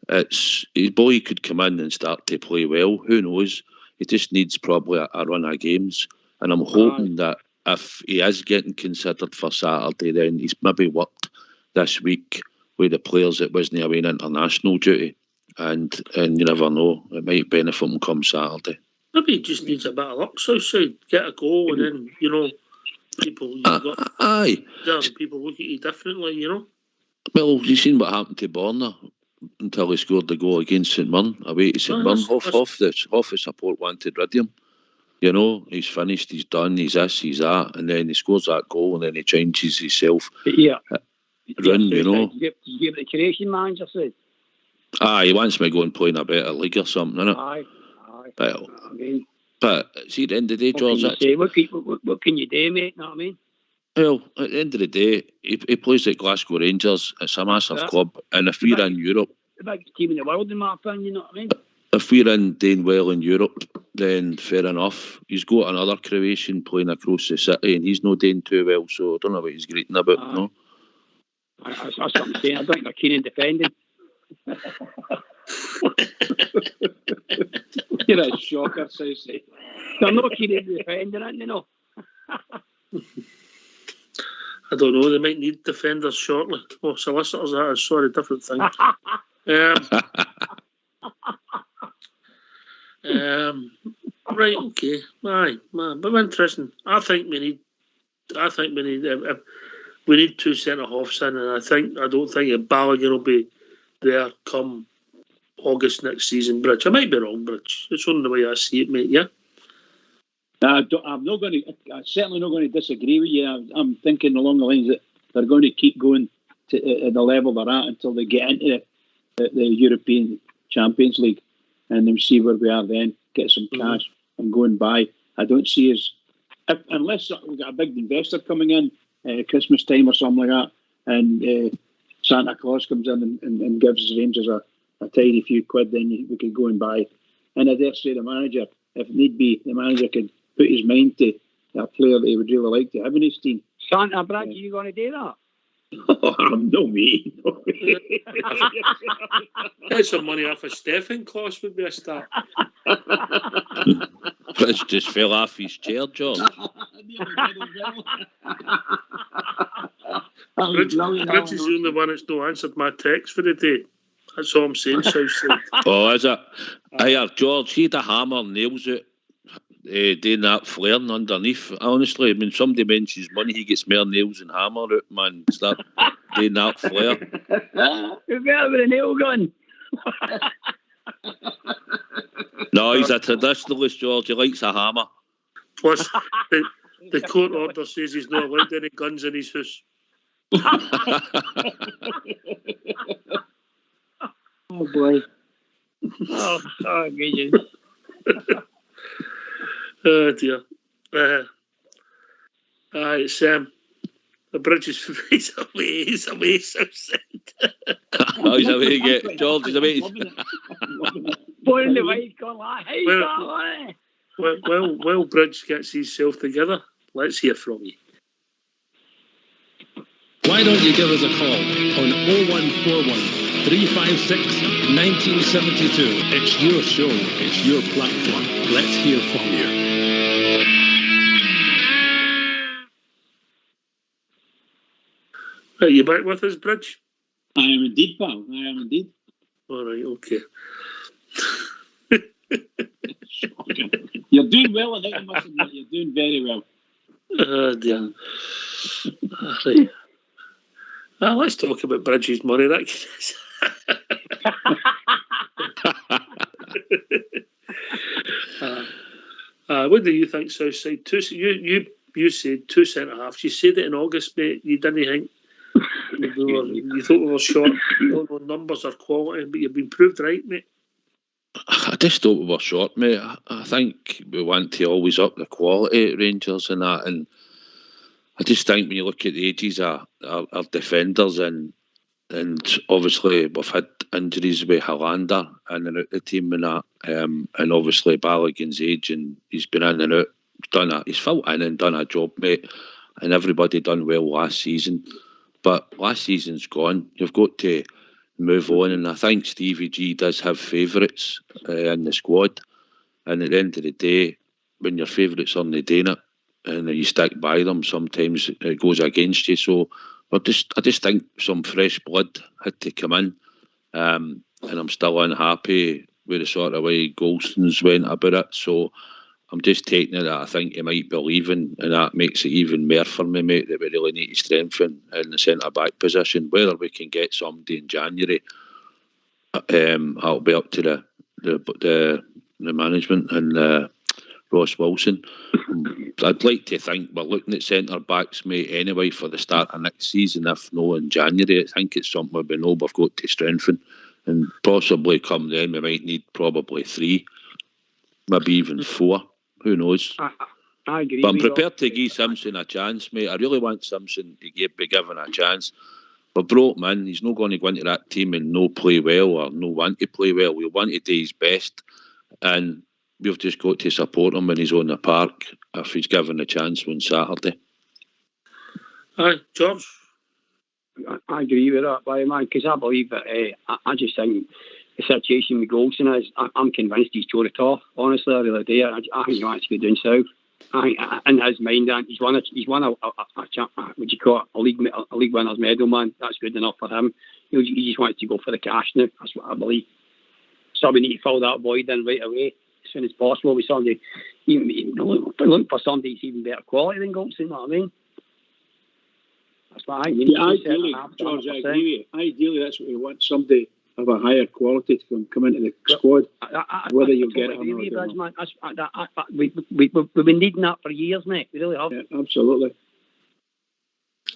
his boy could come in and start to play well. Who knows? He just needs probably a run of games. And I'm hoping that if he is getting considered for Saturday, then he's maybe worked this week with the players that wasn't away in international duty. And you never know, it might benefit him come Saturday. Maybe he just needs a bit of luck, so get a goal, and then, people people look at you differently, Well, you've seen what happened to Borna until he scored the goal against St Mirren, away to St Mirren. Half the support wanted rid of him. He's finished, he's done, he's this, he's that, and then he scores that goal, and then he changes himself. Yeah. Run, You give the creation manager said. He wants me to go and play in a better league or something, innit? Aye. Well, I mean, but see, at the end of the day, George, what can you do, mate? Know what I mean? Well, at the end of the day, he plays at Glasgow Rangers. It's a massive club, and if we're in Europe, the biggest team in the world, in my opinion, you know what I mean? If we're doing well in Europe, then fair enough. He's got another Croatian playing across the city, and he's not doing too well, so I don't know what he's greeting about, no? That's what I'm saying. I don't think they're keen in defending. You're a shocker, Susie. They're not keen in defending, aren't they, no? I don't know, they might need defenders shortly. Oh, solicitors, that is different thing. Right, okay, but interesting. I think we need two centre halves in, and I don't think Balogun will be there come August next season. Bridge, I might be wrong, Bridge. It's only the way I see it, mate. Yeah. I'm certainly not going to disagree with you. I'm thinking along the lines that they're going to keep going to the level they're at until they get into the European Champions League, and then see where we are then. Get some cash and go and buy. I don't see us, unless we've got a big investor coming in Christmas time or something like that, and Santa Claus comes in and gives Rangers a tidy few quid, then we could go and buy. And I dare say the manager, if need be, the manager could put his mind to a player that he would really like to have in his team. Santa, Brad, are you going to do that? No me. Get some money off of Stefan Klaus would be a start. Chris just fell off his chair, George. Rich is the only one that's not answered my text for the day. That's all I'm saying, Southside. Oh, is it? Hey, George, see the hammer nails it. Doing that flaring underneath. Honestly, when somebody mentions money, he gets more nails than hammer out, man. Start doing that flare. You're better with a nail gun. No, he's a traditionalist, George. He likes a hammer. Plus, the court order says he's not allowed any guns in his house. Oh, boy. Oh, amazing. Oh, dear. Sam. The bridge is he's away, Southside. Oh, he's away again. George is away. Boy in the white collar. Hey, well, Bridge gets himself together. Let's hear from you. Why don't you give us a call on 0141 356 1972. It's your show, it's your platform. Let's hear from you. Are you back with us, Bridge? I am indeed, pal. I am indeed. All right, okay. You're doing well, I think I must admit. You're doing very well. Oh, dear. Right. Let's talk about Bridge's money. What do you think, Southside? You said two centre halves. You said it in August, mate. You didn't think you thought we were short on numbers or quality, but you've been proved right, mate. I just thought we were short, mate. I think we want to always up the quality at Rangers and that, and I just think when you look at the ages of our defenders and obviously we've had injuries with Hollander in and out the team and that, and obviously Balogun's age and he's been in and out, he's filled in and done a job, mate, and everybody done well last season. But last season's gone. You've got to move on, and I think Stevie G does have favourites in the squad. And at the end of the day, when your favourites aren't doing it, and you stick by them. Sometimes it goes against you. So I just think some fresh blood had to come in, and I'm still unhappy with the sort of way Golston's went about it. So I'm just taking it that I think he might be leaving, and that makes it even more for me, mate, that we really need to strengthen in the centre-back position. Whether we can get somebody in January, that'll be up to the management and Ross Wilson. I'd like to think we're looking at centre-backs, mate, anyway, for the start of next season, if no in January. I think it's something we know we've got to strengthen, and possibly come then we might need probably 3, maybe even 4. Who knows? I agree. But I'm prepared to give Simpson a chance, mate. I really want Simpson to be given a chance. But brought him in, he's not going to go into that team and no play well or no want to play well. We want to do his best, and we've just got to support him when he's on the park if he's given a chance on Saturday. Aye, George? I agree with that, by man, because I believe that I just think the situation with Golson is, I'm convinced he's tore it off. Honestly, I really do. I think he wants to be doing south. I think in his mind, he's won a what you call it, a league winners medal, man. That's good enough for him. He just wants to go for the cash now. That's what I believe. So we need to fill that void in right away as soon as possible with somebody. Look for somebody who's even better quality than Golson. You know what I mean? That's what I think. Ideally, George, I agree with you. Ideally, that's what we want. Somebody of a higher quality to come into the squad. Whether you get it or not. We've been needing that for years, mate. We really have. Yeah, absolutely.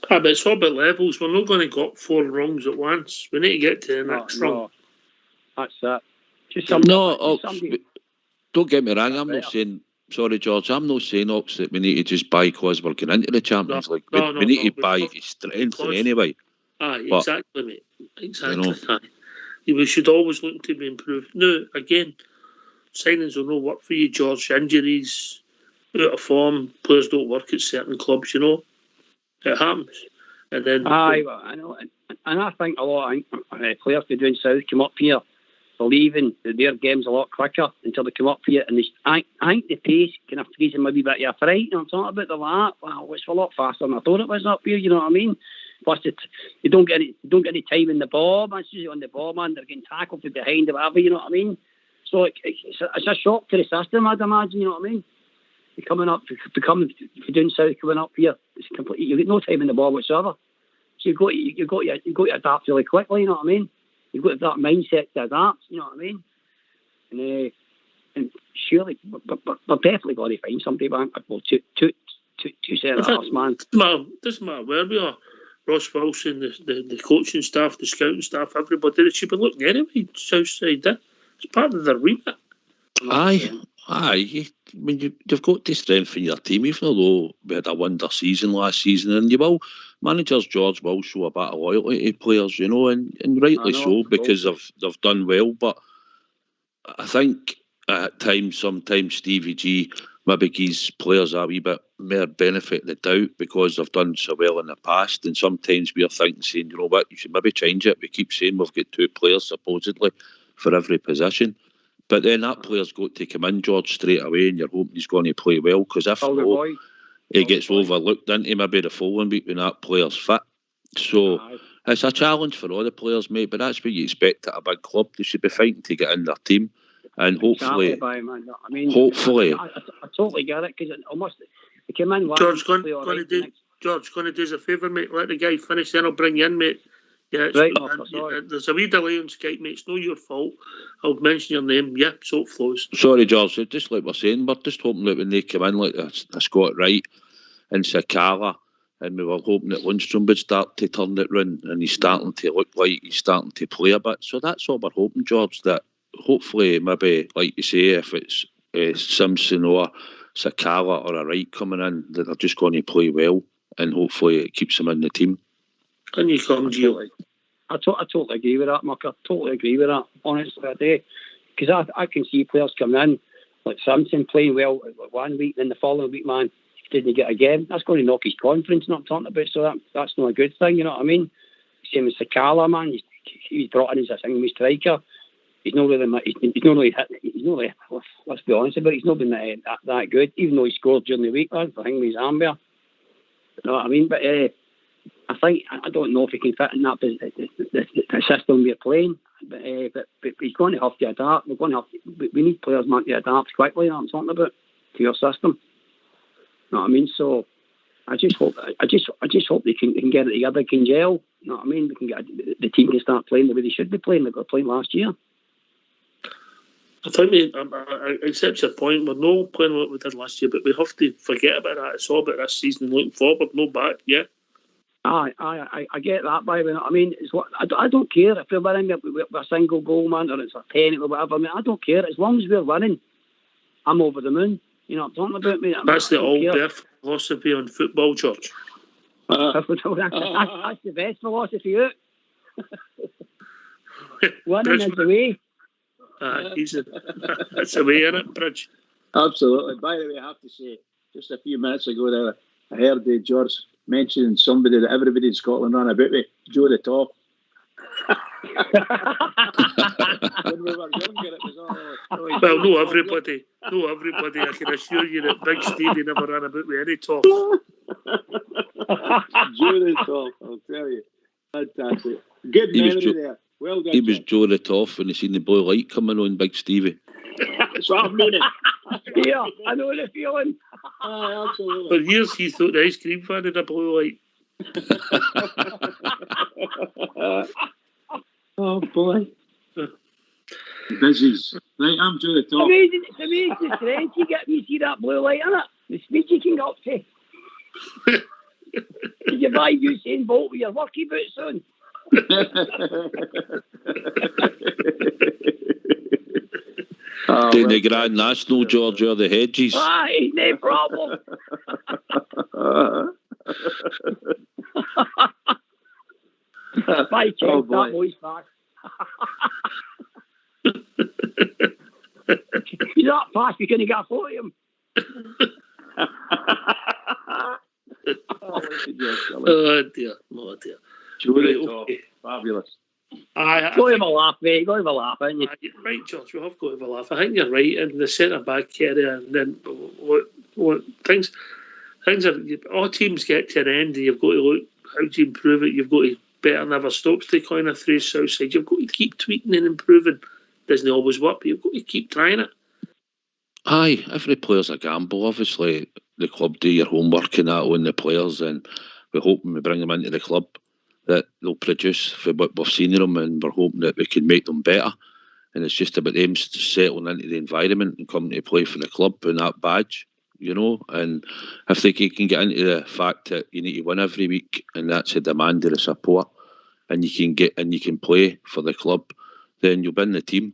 But it's all about levels. We're not going to go up 4 rungs at once. We need to get to the next rung. That's it. Just somebody. Don't get me wrong. I'm not saying. Sorry, George. I'm not saying, Ox, that we need to just buy because we're going into the Champions League. We need to buy to strengthen anyway. Exactly, mate. Exactly. We should always look to be improved. Now, again, signings will not work for you, George. Injuries, out of form, players don't work at certain clubs, you know. It happens. And then, I know. And I think a lot of players who doing south come up here believing that their game's a lot quicker until they come up here. And I think the pace can have freezing maybe a bit of a fright. You know, I'm talking about the lap. Wow, it's a lot faster than I thought it was up here, you know what I mean? Plus, you don't get any time in the ball, man. It's usually on the ball, man. They're getting tackled from behind or whatever, you know what I mean? So it's a shock to the system, I'd imagine, you know what I mean? You're coming up, if you're doing south, coming up here, it's completely, you get no time in the ball whatsoever. So you've got to adapt really quickly, you know what I mean? You've got that mindset to adapt, you know what I mean? And surely, but definitely got to find somebody, man. Well, two centre-halves, man. Doesn't matter where we are. Ross Wilson, the coaching staff, the scouting staff, everybody, they should be looking anyway, Southside. It's part of their remit. Aye. I mean, you've got to strengthen your team, even though we had a wonder season last season, and managers, George, will show a bit of loyalty to players, you know, and rightly so, because they've done well. But I think at times, sometimes Stevie G maybe gives players a wee bit more benefit of the doubt because they've done so well in the past, and sometimes we're saying, you know what, you should maybe change it. We keep saying we've got 2 players supposedly for every position, but then that player's got to come in, George, straight away, and you're hoping he's going to play well, because if not, he gets overlooked into maybe the following week when that player's fit. So it's a challenge for all the players, mate, but that's what you expect at a big club. They should be fighting to get in their team. And hopefully, I totally get it, because almost it came in. George, going to do us a favour, mate. Let the guy finish, then I'll bring you in, mate. Yeah, there's a wee delay on Skype, mate. It's not your fault. I'll mention your name. Yeah, so it flows. Sorry, George. Just like we're saying, we're just hoping that when they come in, like a Scott Wright and Sakala, and we were hoping that Lundstrom would start to turn it round, and he's starting to look like he's starting to play a bit. So that's what we're hoping, George, that hopefully, maybe, like you say, if it's Simpson or Sakala or a Wright coming in, that they're just going to play well, and hopefully it keeps them in the team. And you come, Gio. I totally agree with that, Mark. I totally agree with that, honestly, I do. Because I can see players coming in, like Simpson playing well 1 week, then the following week, man, he didn't get a game. That's going to knock his confidence, not talking about, so that's not a good thing, you know what I mean? Same as Sakala, man. He's brought in as a single striker. he's not really let's be honest about it, he's not been that good, even though he scored during the week, lads, I think with his arm there. You know what I mean? But I don't know if he can fit in that the system we're playing. But he's going to have to adapt. We need players, man, to adapt quickly. I'm talking about to your system. You know what I mean? So I just hope they can get it together, can gel. You know what I mean? We can get the team can start playing the way they should be playing. They were playing last year. I think I accept your point. We're not playing what we did last year, but we have to forget about that. It's all about this season, looking forward, no back. Yeah. I get that, by the way. I mean, it's what I don't care if we're winning with a single goal, man, or it's a penalty or whatever. I mean, I don't care as long as we're winning. I'm over the moon. You know what I'm talking about, me. That's the Albert philosophy on football, George. That's the best philosophy out. Winning is the way. That's the way, isn't it, Bridge? Absolutely. By the way, I have to say, just a few minutes ago there, I heard George mentioning somebody that everybody in Scotland ran about with, Joe the Top. When we were younger, it was all... Well, no everybody. I can assure you that Big Stevie never ran about with any top. Joe the Top, I'll tell you. Fantastic. Good memory there. Well done. He was Joe the Toff when he seen the blue light coming on, Big Stevie. That's what I'm meaning. Yeah, I know the feeling. Absolutely. For years he thought the ice cream fan had a blue light. Oh boy. Busies. Right, I'm Joe the Top. It's amazing the strength you get when you see that blue light, isn't it? The speed you can get up to. Did you buy Usain Bolt with your worky boots on? Doing the Grand National, George, or the Hedges. Aye, no problem. By chance, that boy's fast. He's that fast, we couldn't get a photo of him. Oh dear. Okay. Fabulous. Go have a laugh, mate. Go have a laugh, ain't you? Right, George, we have got to have a laugh. I think you're right in the centre back area, and then what things are. All teams get to an end, and you've got to look how to improve it. You've got to better never stops to coin a through south side. You've got to keep tweaking and improving. Doesn't always work, but you've got to keep trying it. Aye, every player's a gamble. Obviously, the club do your homework and that on the players, and we hope when we bring them into the club that they'll produce for what we've seen in them, and we're hoping that we can make them better. And it's just about them settling into the environment and coming to play for the club and that badge, you know. And if they can get into the fact that you need to win every week, and that's a demand of the support, and you can play for the club, then you'll win the team.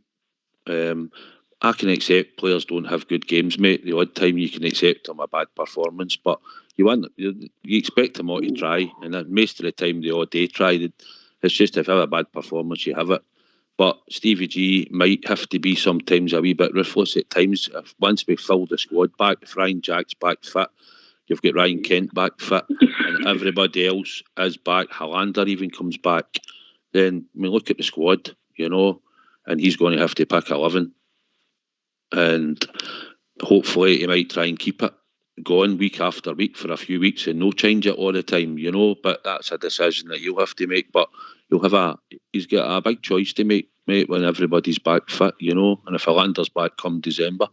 I can accept players don't have good games, mate. The odd time you can accept them a bad performance, but you expect them all to try, and then most of the time they all do try. It's just if you have a bad performance, you have it. But Stevie G might have to be sometimes a wee bit ruthless at times. Once we fill the squad back, if Ryan Jack's back fit, you've got Ryan Kent back fit, and everybody else is back. Hollander even comes back. Then we look at the squad, you know, and he's going to have to pick 11. And hopefully he might try and keep it going week after week for a few weeks and no change it all the time, you know. But that's a decision that you'll have to make. But he's got a big choice to make, mate, when everybody's back fit, you know. And if Hollander's back come December,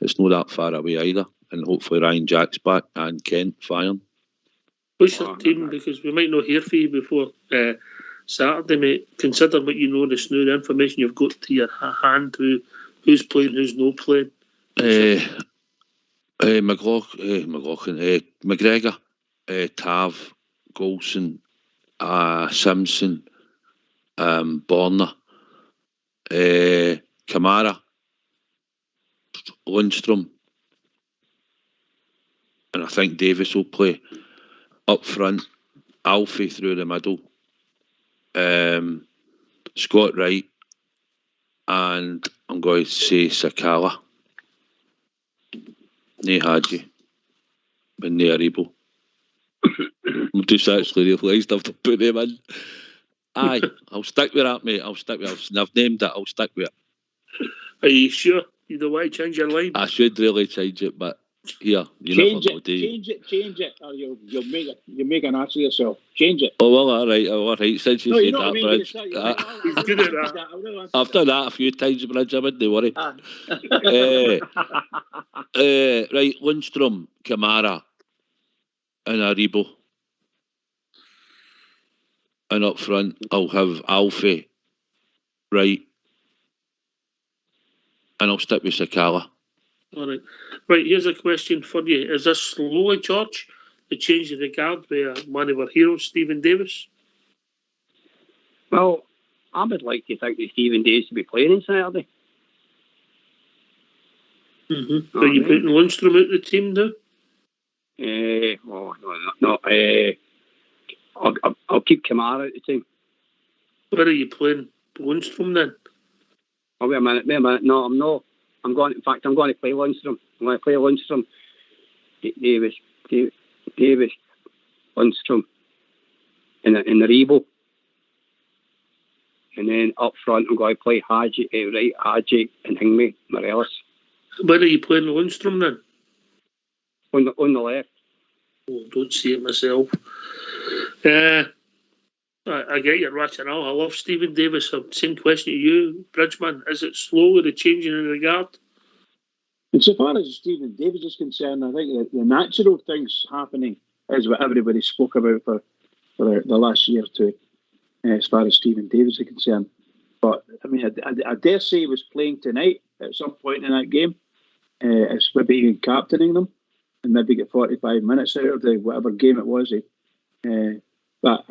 it's not that far away either. And hopefully Ryan Jack's back and Kent firing. Push your team, because we might not hear from you before Saturday, mate. Consider what you know, the information you've got to your hand, who's playing, who's not playing. McGregor, Tav, Golson, Simpson, Borner, Kamara, Lundstrom, and I think Davis will play up front. Alfie through the middle, Scott Wright, and I'm going to say Sakala. No Hadji, but no Aribo. I've just actually realised I've put them in. Aye, I'll stick with that, mate. I've named it, I'll stick with it. Are you sure you don't want to change your line? I should really change it, but here, you never Change know, it, do you? change it, or you'll make an ass of yourself. Change it. Oh, well, all right. Since you No, you said know what I that, mean. Bridge, He's good at that. I've done that a few times, Bridge. I wouldn't worry. Right, Lundstrom, Kamara, and Aribo. And up front, I'll have Alfie, right, and I'll stick with Sakala. All right. Right, here's a question for you. Is this slowly, George, the change of the guard with one of our heroes, Stephen Davis? Well, I would like to think that Stephen Davis will be playing on Saturday. Mm-hmm. Are you putting Lundstrom out the team now? I'll keep Kamara out the team. Where are you playing Lundstrom then? Oh, wait a minute. No, I'm not. I'm going to play Lundstrom. I'm going to play Lundstrom. Davis, Lundstrom, in the Rebo. And then up front, I'm going to play Hadji and Hingme, Morelos. Where are you playing Lundstrom then? On the left. Oh, don't see it myself. I get your rationale. I love Stephen Davis. Same question to you, Bridgman. Is it slow, the changing in the guard? And so far as Stephen Davis is concerned, I think that the natural things happening is what everybody spoke about for the last year or two, as far as Stephen Davis is concerned. But, I mean, I dare say he was playing tonight at some point in that game. It's maybe even captaining them and maybe get 45 minutes out of the whatever game it was. But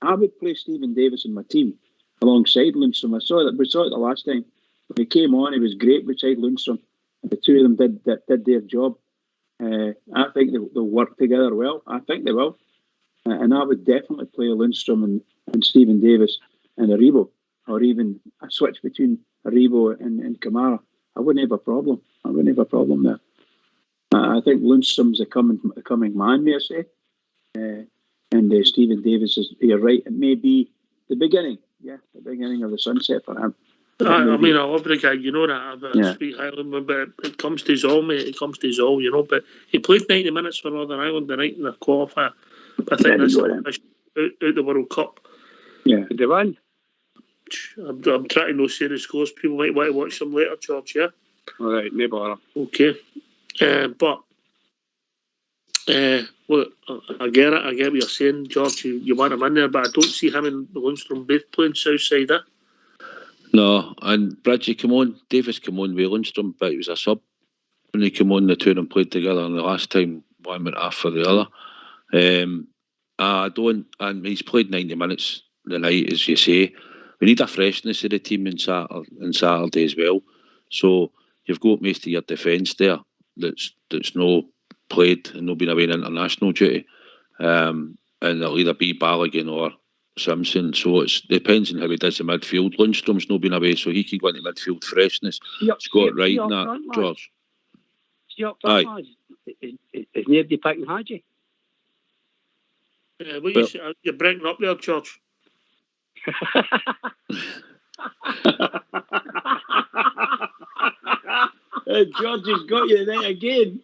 I would play Stephen Davis in my team alongside Lundstrom. We saw it the last time. When he came on, he was great beside Lundstrom. The two of them did their job. I think they'll work together well. I think they will. And I would definitely play Lundstrom and Stephen Davis and Aribo, or even a switch between Aribo and Kamara. I wouldn't have a problem. There. I think Lundstrom's a coming man, may I say. And Stephen Davis you're right, it may be the beginning of the sunset for him. I mean, I love the guy, you know that. I speak highly of him, but it comes to his all, mate. It comes to his all, you know. But he played 90 minutes for Northern Ireland tonight in the qualifier. I think that's out the World Cup. Yeah, did they win? I'm trying to know serious scores. People might want to watch them later, George, yeah? All right, no bother. Okay. Look, I get it. I get what you're saying, George. You want him in there, but I don't see him and Lundstrom both playing south side, eh? No, and Bridgie Davis came on with Lundstrom, but he was a sub when he came on. The two of them played together, and the last time one went off for the other. And he's played 90 minutes the night, as you say. We need a freshness of the team on Saturday as well. So you've got most of your defence there that's no played and not been away in international duty, and it'll either be Balogun or Simpson. So it depends on how he does the midfield. Lundstrom's not been away, so he can go into midfield freshness. Scott Wright and that, George. Aye. Is nobody picking Hadji? You're breaking up there, George. George has got you there again.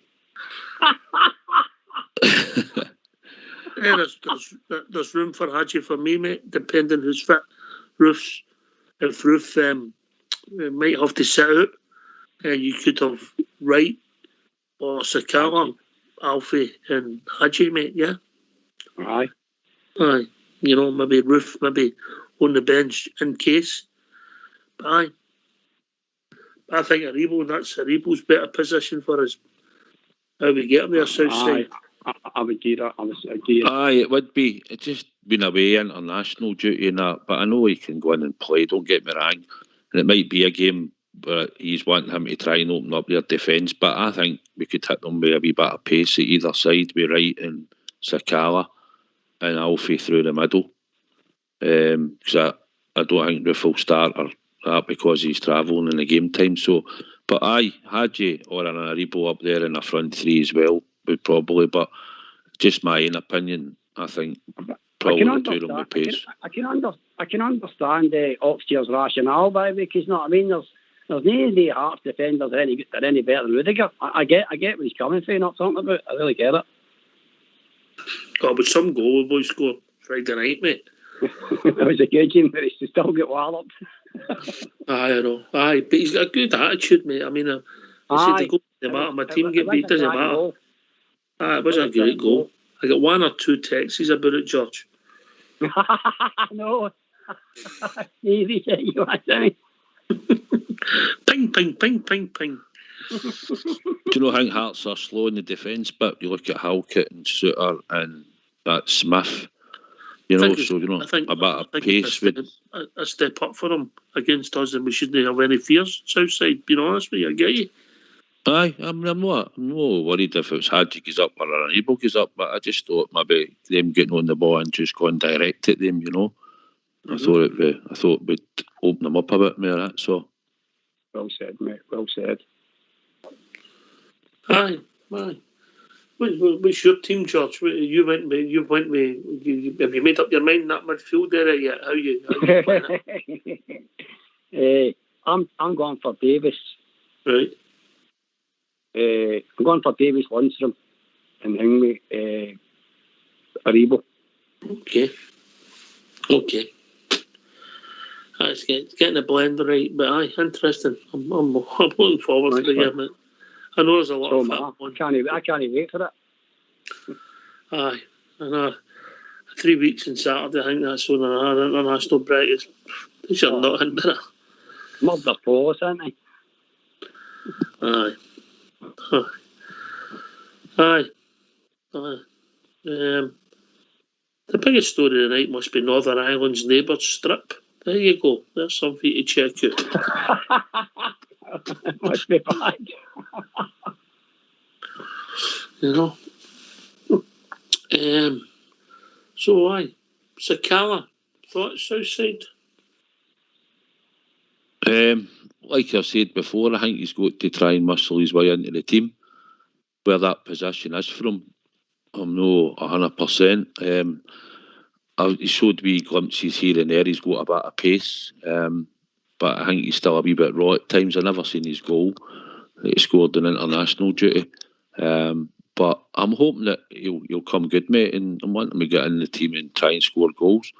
There's room for Hadji for me, mate, depending who's fit. If Roof might have to sit out, you could have Wright or Sakala, Alfie and Hadji, mate, yeah? Aye. You know, maybe Roof, maybe on the bench in case. But aye. I think Aribo's better position for us. How we get him there, south side. I would do that. Aye, it would be. It's just been away international duty and that, but I know he can go in and play, don't get me wrong. And it might be a game where he's wanting him to try and open up their defence, but I think we could hit them with a wee bit of pace at either side, with Wright and Sakala and Alfie through the middle. Because I don't think Roof will start or that because he's travelling in the game time. So, but Hadji or an Aribo up there in the front three as well would probably, but just my own opinion, I think probably the two of them with pace. I can understand the upstairs rationale, by because you know what I mean. there's no the Hearts defenders are any better than Rudiger. I get where he's coming from, not talking about. I really get it. God, but some goal the boys scored Friday night, mate. It was a good game, but he still got walloped. Aye, I know. Aye, but he's got a good attitude, mate. I mean, I said the goal doesn't matter. My team get beat, doesn't matter. Aye, it was a great goal. I got 1 or 2 texts about it, George. No. Easy, you want to Ping, ping, ping, ping, ping. Do you know how Hearts are slow in the defence? But you look at Halkett and Suter and that Smith. You know, so you know about a pace. A step up for them against us, and we shouldn't have any fears. Southside, being honest with you, I get you. Aye, I'm not worried if it's Hadji goes up or Aribo goes up, but I just thought maybe them getting on the ball and just going direct at them, you know. Mm-hmm. I thought we'd open them up a bit more. That's all. Well said, mate. Well said. Aye. What's your team, George? Have you made up your mind in that midfield area yet? How you playing it? I'm going for Davis. Right. I'm going for Davis, Lundstrom, and Hingway, Aribo. Okay. It's getting the blend right, but aye, interesting. I'm looking forward to the game. I know there's a lot of fun. I can't wait for it. Aye, I know. 3 weeks on Saturday, I think that's on an international break. It's not into it. Mugged their paws, aren't they? Aye. The biggest story tonight must be Northern Ireland's neighbours strip. There you go. There's something for you to check out. It must be bad. You know. So aye. Sakala, thoughts Southside? Like I said before, I think he's got to try and muscle his way into the team. Where that position is from, I'm not 100%. He showed wee glimpses here and there. He's got a bit of pace, but I think he's still a wee bit raw at times. I've never seen his goal that he scored in international duty. But I'm hoping that he'll come good, mate, and I'm wanting him to get in the team and try and score goals.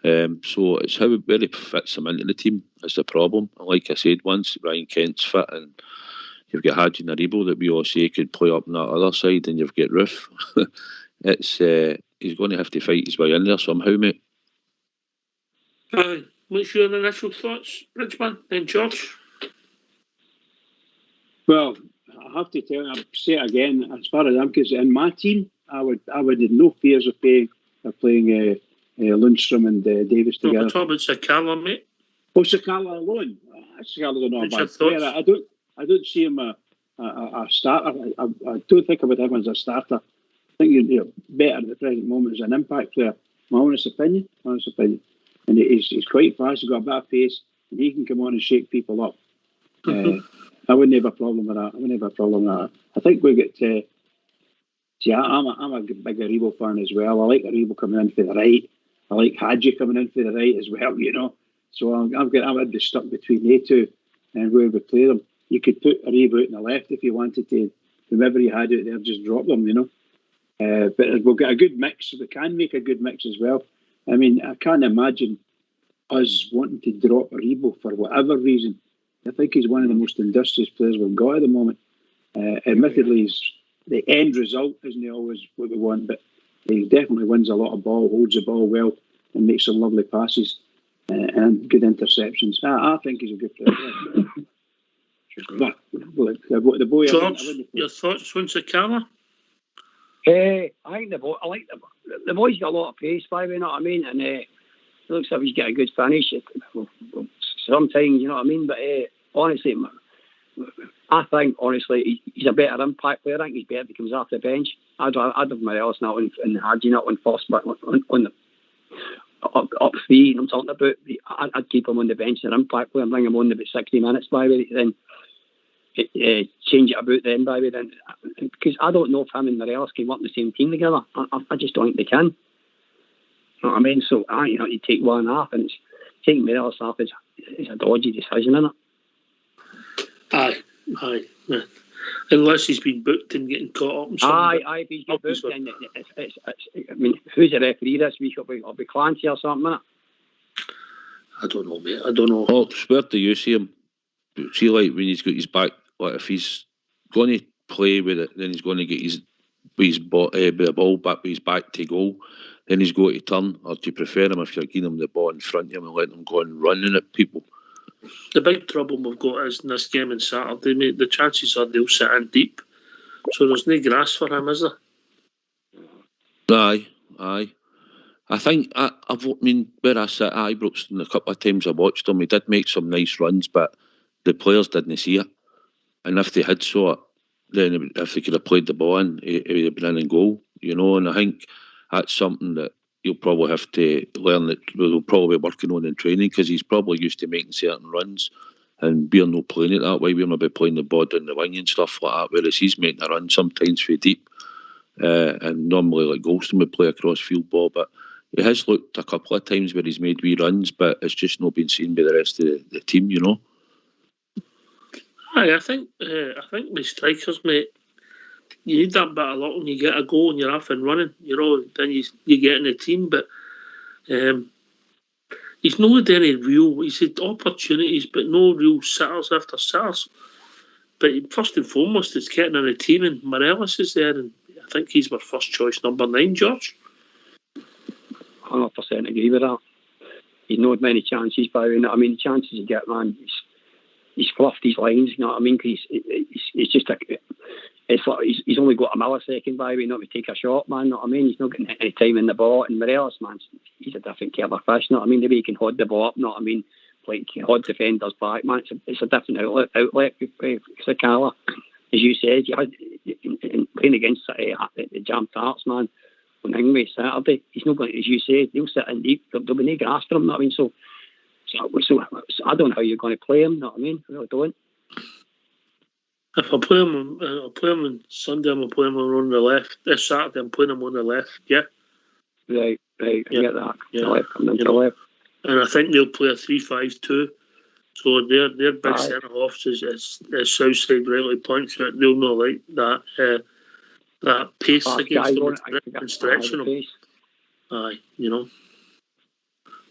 So it's how it really fits him into the team is the problem. And like I said, once Ryan Kent's fit and you've got Hadji Naribo that we all say could play up on that other side, and you've got Roof, it's he's going to have to fight his way in there somehow, mate. What's your initial thoughts, Bridgeman and George? Well, I have to tell you, I'll say it again, as far as I'm concerned, in my team, I would have no fears of playing Lundstrom and Davis together. No, we're talking about Sakala, mate. Oh, Sakala alone. Sakala's not a bad player. I don't see him a starter. I don't think about him as a starter. I think you're better at the present moment as an impact player. My honest opinion. And he's quite fast. He's got a bit of pace, and he can come on and shake people up. I wouldn't have a problem with that. I think we get to. I'm a big Aribo fan as well. I like Aribo coming in for the right. I like Hadji coming in for the right as well. You know, so I would be stuck between they two, and where we play them. You could put Aribo out on the left if you wanted to. Whoever you had out there, just drop them. You know, but we'll get a good mix. We can make a good mix as well. I mean, I can't imagine us wanting to drop Aribo for whatever reason. I think he's one of the most industrious players we've got at the moment. Admittedly, the end result isn't always what we want, but he definitely wins a lot of ball, holds the ball well, and makes some lovely passes and good interceptions. I think he's a good player. But the boy, George, your thoughts on Sakala? I think the boy's got a lot of pace, by the way, you know what I mean? And it looks like he's got a good finish. Sometimes, you know what I mean? But honestly, I think he's a better impact player. I think he's better if he comes off the bench. I'd have Morelos not on and Hadji not on first, but on the up three. And I'm talking about. I'd keep him on the bench as an impact player and bring him on about 60 minutes. By the way, then change it about then. By the way, then because I don't know if him and Morelos can work in the same team together. I just don't think they can. You know what I mean? So you take one half and it's taking Morelos off is a dodgy decision, isn't it? Aye. Yeah. Unless he's been booked and getting caught up in something. Aye, if he's got booked, and I mean, who's the referee this week? It'll be Clancy or something, innit? I don't know, mate. I don't know. Oh, where do you see him? See, like when he's got his back, like if he's going to play with it, then he's going to get with the ball back with his back to goal. Then he's got to turn, or do you prefer him if you're giving him the ball in front of him and letting him go and running at people? The big trouble we've got is in this game on Saturday, mate, the chances are they'll sit in deep. So there's no grass for him, is there? Aye. I think, I mean, where I sit at Ibrox, and a couple of times I watched him, he did make some nice runs, but the players didn't see it. And if they had saw it, then if they could have played the ball in, it would have been in and goal, you know. And I think that's something that you'll probably have to learn, that we'll probably be working on in training, because he's probably used to making certain runs, and we're not playing it that way. We're maybe playing the ball down the wing and stuff like that, whereas he's making a run sometimes for deep. And normally, like Golston would play a cross field ball, but he has looked a couple of times where he's made wee runs, but it's just not been seen by the rest of the team, you know. Aye, I think with strikers, mate, you need that bit of luck when you get a goal and you're off and running, you know, then you get in the team. But he's not had any real, he's had opportunities, but no real sitters after sitters. But first and foremost, it's getting in the team, and Morelos is there, and I think he's my first choice number 9, George. 100% agree with that. He's not had many chances, by the way. I mean, the chances you get, man, he's fluffed his lines, you know what I mean? Because it's just it's like he's only got a millisecond, by the way, not to take a shot, man, you know what I mean? He's not getting any time in the ball. And Morelos, man, he's a different kettle of fish, you know what I mean? The way he can hold the ball up, you know what I mean? Like, he can hold defenders back, man. It's a different outlet for Sakala. As you said, you had in playing against the Jam Tarts, man, on Ingwe Saturday, he's not going, as you say, they'll sit in deep, there'll be no grass for him, you know what I mean? So I don't know how you're going to play him, you know what I mean? I really don't. If I play him on Sunday, I'm play him on the left. This Saturday, I'm playing him on the left, yeah? Right, I get that. Yeah. Left, coming into the left. And I think they'll play a 3-5-2. So their big centre-offs is Southside rightly points out, they'll not like that pace against them and stretching them. Aye, you know.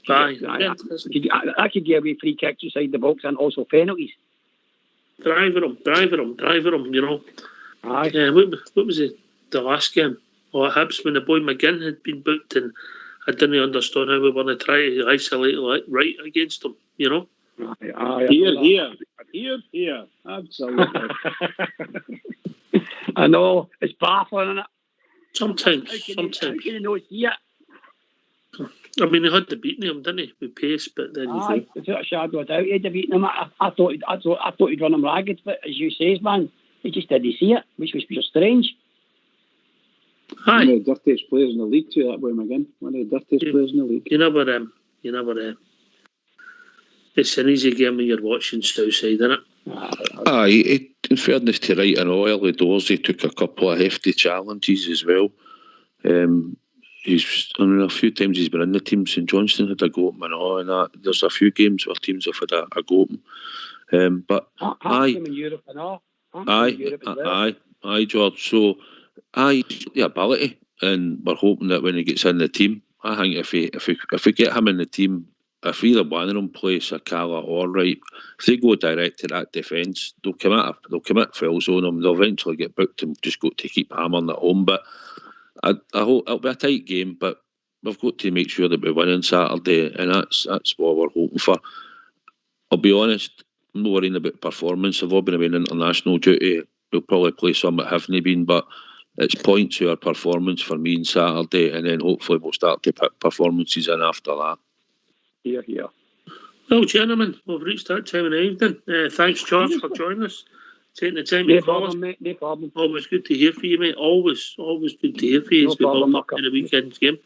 Aye. I could give away free kicks inside the box and also penalties. Driving them, you know. Aye. Yeah, what was it? The last game? Or at Hibs, when the boy McGinn had been booked, and I didn't understand how we were going to try to isolate right against them, you know. Aye, Here. Absolutely. I know. It's baffling, isn't it? Sometimes. How can you not see it? I mean, he had to beat him, didn't he, with pace? But then without a shadow of a doubt, he'd have beaten him. I thought he'd run him ragged, but as you say, man, he just didn't see it, which was just strange. Aye. One of the dirtiest players in the league too, that boy McGinn. One of the dirtiest players in the league. You never. It's an easy game when you're watching Southside, isn't it? Aye, in fairness to Wright and all, early doors, he took a couple of hefty challenges as well. A few times he's been in the team. St Johnstone had a go at him and all, and that. There's a few games where teams have had a go at him. But in Europe and all. Aye, George. So, he's got the ability, and we're hoping that when he gets in the team, I think if we get him in the team, if either one of them play Sakala or Wright, if they go direct to that defence, they'll commit fouls on him. They'll eventually get booked and just got to keep hammering at home. But I hope it'll be a tight game, but we've got to make sure that we win on Saturday, and that's what we're hoping for. I'll be honest, I'm not worrying about performance. They've all been away in international duty. We'll probably play some that haven't been, but it's points to our performance for me on Saturday, and then hopefully we'll start to put performances in after that. Here. Well, gentlemen, we've reached that time of the evening. Thanks, George, for joining us. Taking the time to call us. Mate, no problem. Always good to hear from you, mate. Always good to hear from you as we build up in the weekend's game.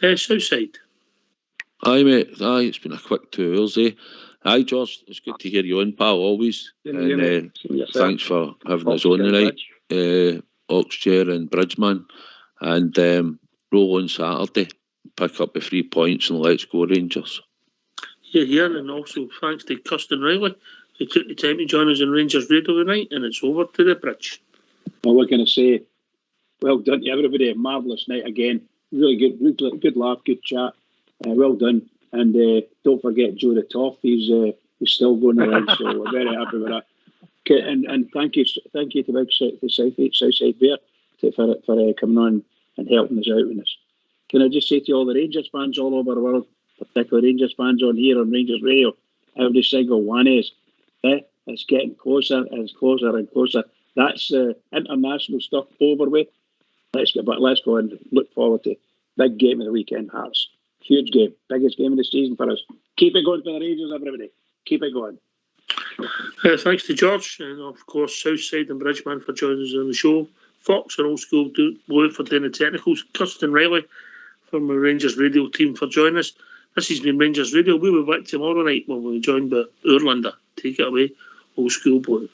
Southside. Aye, mate. Aye, it's been a quick 2 hours, eh? Aye, George, it's good to hear you on, pal, always. And thanks for having us on tonight. Oxchair and Bridgeman. And roll on Saturday. Pick up the 3 points and let's go Rangers. Here, and also thanks to Kirsty Riley He took the time to join us on Rangers Radio tonight, and it's over to the bridge. Well, what can I say? Well done to everybody. A marvellous night again. Really good laugh, good chat. Well done. And don't forget Joe the Toff. He's still going around, so we're very happy with that. Okay, and thank you to the Southside Bear for coming on and helping us out with this. Can I just say to all the Rangers fans all over the world, particularly Rangers fans on here on Rangers Radio, every single one is, it's getting closer and closer and closer. That's international stuff over with. Let's go and look forward to big game of the weekend, Hearts. Huge game, biggest game of the season for us. Keep it going for the Rangers, everybody. Keep it going. Thanks to George, and of course Southside and Bridgeman for joining us on the show. Fox and Old School Blue for doing the technicals. Kirsten Riley from the Rangers Radio team for joining us. This has been Rangers Radio. We will be back tomorrow night when we're joined by Urlander. Take it away, Old School Blue.